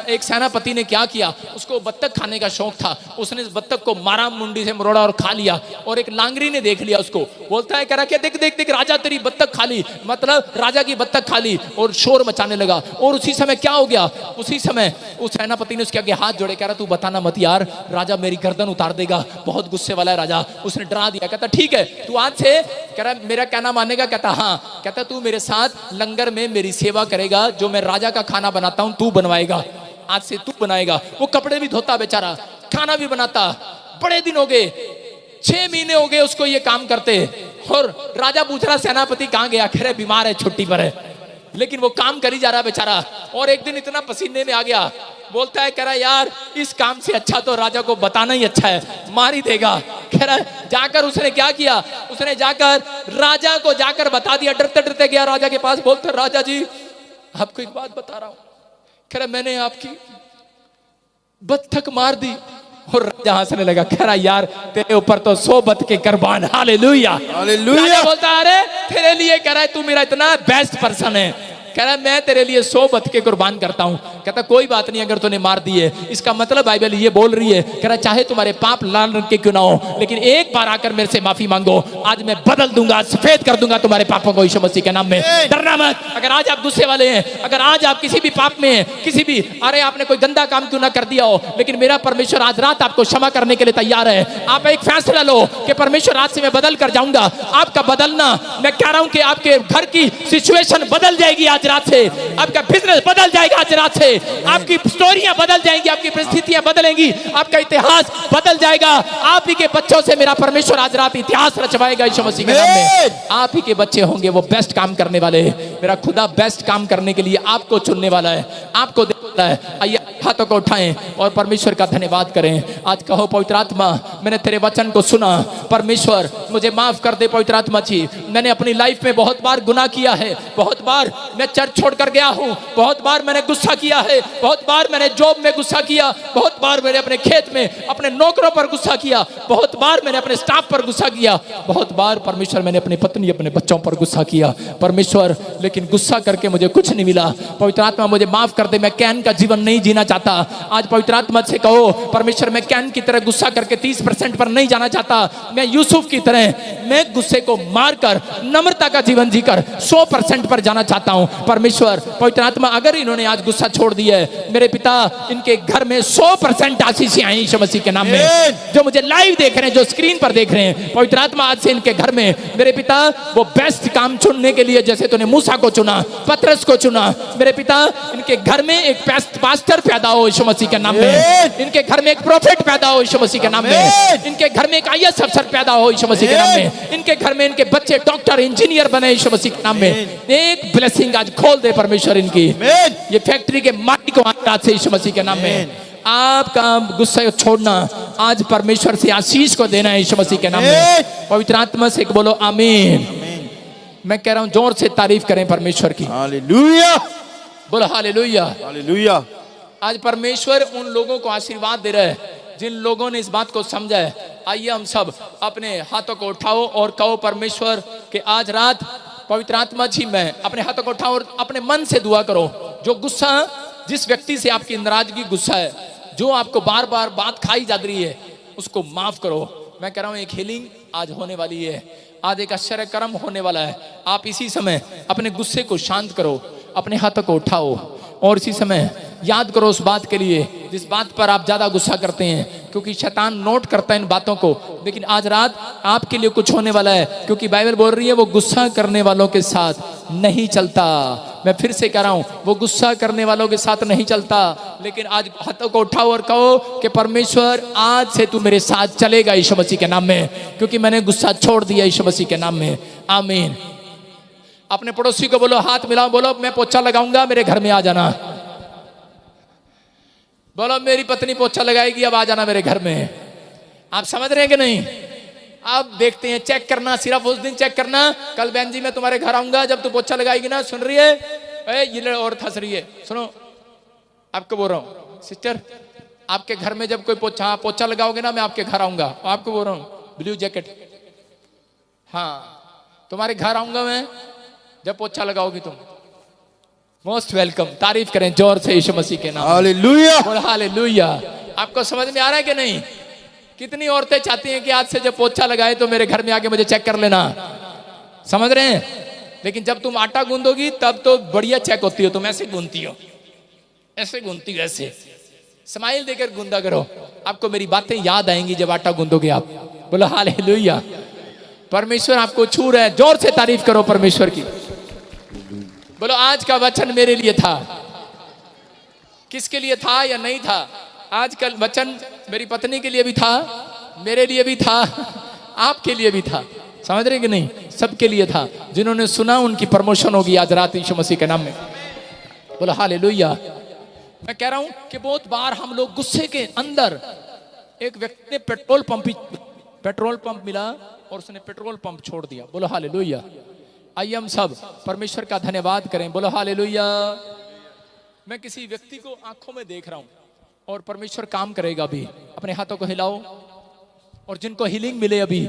एक सेनापति ने क्या किया, उसको बत्तख खाने का शौक था। उसने इस बत्तख को मारा, मुंडी से मरोड़ा और खा लिया। और एक लांगरी ने देख लिया उसको, बोलता है कह रहा क्या देख देख देख राजा तेरी बत्तख खा ली, मतलब राजा की बत्तख खा ली, और शोर मचाने लगा। और उसी समय क्या हो गया, उसी समय उस सेनापति ने उसके आगे हाथ जोड़े, कह रहा तू बताना मत यार, राजा मेरी गर्दन उतार देगा, बहुत गुस्से वाला है राजा। उसने डरा दिया, कहता ठीक है तू आज से कह रहा मेरा कहना मानेगा। कहता हाँ। कहता तू मेरे साथ लंगर में मेरी सेवा करेगा, जो मैं राजा का खाना बनाता हूं तू बनवाएगा, आज से तू बनाएगा। वो कपड़े भी धोता बेचारा, खाना भी बनाता। बड़े दिन हो गए, 6 महीने हो गए उसको ये काम करते। और राजा पूछ रहा सेनापति कहां गया, खैर बीमार है, छुट्टी पर है, लेकिन वो काम कर ही जा रहा बेचारा। और एक दिन इतना पसीने में आ गया, बोलता है कह रहा यार इस काम से अच्छा तो राजा को बताना ही अच्छा है, मार ही देगा। कह रहा जाकर उसने क्या किया, उसने जाकर राजा को जाकर बता दिया। डरते डरते गया राजा के पास, बोलता राजा जी आपको एक बात बता रहा हूं, कह रहा मैंने आपकी बत्तख मार दी। और राजा हंसने लगा, कह रहा यार तेरे ऊपर तो 100 बत्तखें कुर्बान। Hallelujah hallelujah. बोलता अरे तेरे लिए कह रहा है तू मेरा इतना बेस्ट पर्सन है, कह रहा मैं तेरे लिए 100 बत्तखें कुर्बान करता हूं। कहता कोई बात नहीं अगर तूने मार दी है, इसका मतलब बाइबल ये बोल रही है, कह रहा चाहे तुम्हारे पाप लाल रंग के क्यों ना हो, लेकिन एक बार आकर मेरे से माफी मांगो, आज मैं बदल दूंगा, सफेद कर दूंगा तुम्हारे पापों को यीशु मसीह के नाम में। डरना मत। अगर आज आप गुस्से वाले हैं, अगर आज आप किसी भी पाप में हैं, किसी भी अरे आपने कोई गंदा काम क्यों ना कर दिया हो, लेकिन मेरा परमेश्वर आज रात आपको क्षमा करने के लिए तैयार है। आप एक फैसला लो कि परमेश्वर आज से मैं बदल कर जाऊंगा। आपका बदलना, मैं कह रहा हूं कि आपके घर की सिचुएशन बदल जाएगी आज आज रात से, आपका बिजनेस बदल जाएगा आज रात से, आपकी स्टोरियां बदल जाएंगी, आपकी परिस्थितियां बदलेंगी, आपका इतिहास बदल जाएगा। आप ही के बच्चों से मेरा परमेश्वर आज रात इतिहास रचवाएगा यीशु मसीह के नाम में। आप ही के बच्चे होंगे वो बेस्ट काम करने वाले। मेरा खुदा बेस्ट काम करने के लिए आपको चुनने वाला है, आपको देता है। आइए हाथों को उठाएं और परमेश्वर का धन्यवाद करें। आज कहो पवित्र आत्मा, मैंने तेरे वचन को सुना, परमेश्वर मुझे माफ कर दे। पवित्र आत्मा जी, मैंने अपनी लाइफ में बहुत बार गुनाह किया है, बहुत बार मैं चर्च छोड़कर गया हूँ, बहुत बार मैंने गुस्सा किया है, बहुत बार मैंने जॉब में गुस्सा किया, बहुत बार मैंने अपने खेत में अपने नौकरों पर गुस्सा किया, बहुत बार मैंने अपने स्टाफ पर गुस्सा किया, बहुत बार परमेश्वर मैंने अपनी पत्नी अपने बच्चों पर गुस्सा किया परमेश्वर, लेकिन गुस्सा करके मुझे कुछ नहीं मिला। पवित्र आत्मा मुझे माफ कर दे, मैं कैन का जीवन नहीं जीना चाहता। आज पवित्र आत्मा से कहो परमेश्वर, मैं कैन की तरह गुस्सा करके 30% पर नहीं जाना चाहता। मैं यूसुफ की तरह मैं गुस्से को मारकर नम्रता का जीवन जीकर 100% पर जाना चाहता हूं। परमेश्वर पवित्र आत्मा, अगर इन्होंने आज गुस्सा छोड़ दिया है, मेरे पिता इनके घर में 100% आशीष आई यीशु मसीह के नाम में। जो मुझे लाइव देख रहे हैं, जो स्क्रीन पर देख रहे हैं, पवित्र आत्मा आज से इनके घर में मेरे पिता वो बेस्ट काम चुनने के लिए, जैसे तूने मूसा को चुना, पतरस को चुना, मेरे पिता इनके घर में एक पास्टर पैदा हो यीशु मसीह के नाम में, इनके घर में एक प्रोफेट पैदा हो यीशु मसीह के नाम में, इनके घर में एक आईएएस अफसर पैदा हो यीशु मसीह के नाम में, इनके घर में इनके बच्चे डॉक्टर इंजीनियर बने यीशु मसीह के नाम में। एक ब्लेसिंग आज खोल दे परमेश्वर इनकी, ये फैक्ट्री के मालिक को आज से यीशु मसीह के नाम में। आपका गुस्सा छोड़ना आज परमेश्वर से आशीष को देना है यीशु मसीह के नाम में। पवित्र आत्मा से बोलो आमीन। मैं कह रहा हूं जोर से तारीफ करें परमेश्वर की। हालेलुया, बोलो हालेलुया, हालेलुया। आज परमेश्वर उन लोगों को आशीर्वाद दे रहा है जिन लोगों ने इस बात को समझा है। आइए हम सब अपने हाथों को उठाओ और कहो परमेश्वर कि आज रात पवित्र आत्मा जी, मैं अपने हाथों को उठाओ और अपने मन से दुआ करो। जो गुस्सा, जिस व्यक्ति से आपकी नाराजगी गुस्सा है, जो आपको बार बार बात खाई जा रही है, उसको माफ करो। मैं कह रहा हूं एक हीलिंग आज होने वाली है, आज एक आश्चर्य कर्म होने वाला है। आप इसी समय अपने गुस्से को शांत करो, अपने हाथों को उठाओ और इसी समय याद करो उस बात के लिए जिस बात पर आप ज्यादा गुस्सा करते हैं, क्योंकि शैतान नोट करता है इन बातों को। लेकिन आज रात आपके लिए कुछ होने वाला है, क्योंकि बाइबल बोल रही है वो गुस्सा करने वालों के साथ नहीं चलता। मैं फिर से कह रहा हूं, वो गुस्सा करने वालों के साथ नहीं चलता। लेकिन आज हाथों को उठाओ और कहो कि परमेश्वर आज से तू मेरे साथ चलेगा यीशु मसीह के नाम में, क्योंकि मैंने गुस्सा छोड़ दिया यीशु मसीह के नाम में। आमीन। अपने पड़ोसी को बोलो, हाथ मिलाओ, बोलो मैं पोछा लगाऊंगा, मेरे घर में आ जाना। बोलो मेरी पत्नी पोछा लगाएगी, अब आ जाना मेरे घर में। आप समझ रहे हैं कि नहीं? अब देखते हैं, चेक करना, सिर्फ उस दिन चेक करना। कल बहन जी मैं तुम्हारे घर आऊंगा, जब तू पोछा लगाएगी ना, सुन रही है, ये और हंस रही है, सुनो आपको बोल रहा हूँ सिस्टर, आपके घर में जब कोई पोछा लगाओगे ना, मैं आपके घर आऊंगा। आपको बोल रहा हूँ ब्लू जैकेट, हाँ तुम्हारे घर आऊंगा मैं जब पोछा लगाओगी तुम। Most welcome. तारीफ करें जोर से यीशु मसीह के नाम। हालेलुया, बोल हालेलुया। आपको समझ में आ रहा है कि नहीं? कितनी औरतें चाहती हैं कि आज से जब पोछा लगाए तो मेरे घर में आके मुझे चेक कर लेना, समझ रहे हैं? लेकिन जब तुम आटा गूंदोगी तब तो बढ़िया चेक होती हो। तुम ऐसे गूंदती हो, ऐसे गूंदती हो, ऐसे स्माइल देकर गूंदा करो, आपको मेरी बातें याद आएंगी जब आटा गूंदोगे आप। बोलो हालेलुया। परमेश्वर आपको छू रहा है, जोर से तारीफ करो परमेश्वर की। बोलो आज का वचन मेरे लिए था। किसके लिए था या नहीं था? आज का वचन मेरी पत्नी के लिए भी था, मेरे लिए भी था, आपके लिए भी था। समझ रहे कि नहीं? सबके लिए था। जिन्होंने सुना उनकी प्रमोशन होगी आज रात यीशु मसीह के नाम में। बोलो हालेलुया। मैं कह रहा हूं कि बहुत बार हम लोग गुस्से के अंदर, एक व्यक्ति ने पेट्रोल पंप मिला और उसने पेट्रोल पंप छोड़ दिया। बोलो हालेलुया। आइए हम सब परमेश्वर का धन्यवाद करें। बोलो हालेलुया। मैं किसी व्यक्ति को आंखों में देख रहा हूं और परमेश्वर काम करेगा अभी। अपने हाथों को हिलाओ और जिनको हीलिंग मिले अभी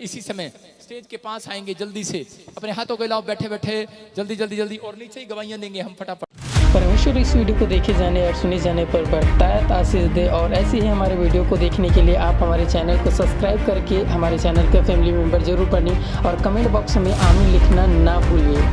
इसी समय स्टेज के पास आएंगे जल्दी से। अपने हाथों को हिलाओ बैठे बैठे, जल्दी और नीचे ही गवाहियां देंगे हम फटाफट। परमेश्वर इस वीडियो को देखे जाने और सुने जाने पर बरकत आशीष दे। और ऐसे ही हमारे वीडियो को देखने के लिए आप हमारे चैनल को सब्सक्राइब करके हमारे चैनल के फैमिली मेंबर जरूर बनिए और कमेंट बॉक्स में आमीन लिखना ना भूलिए।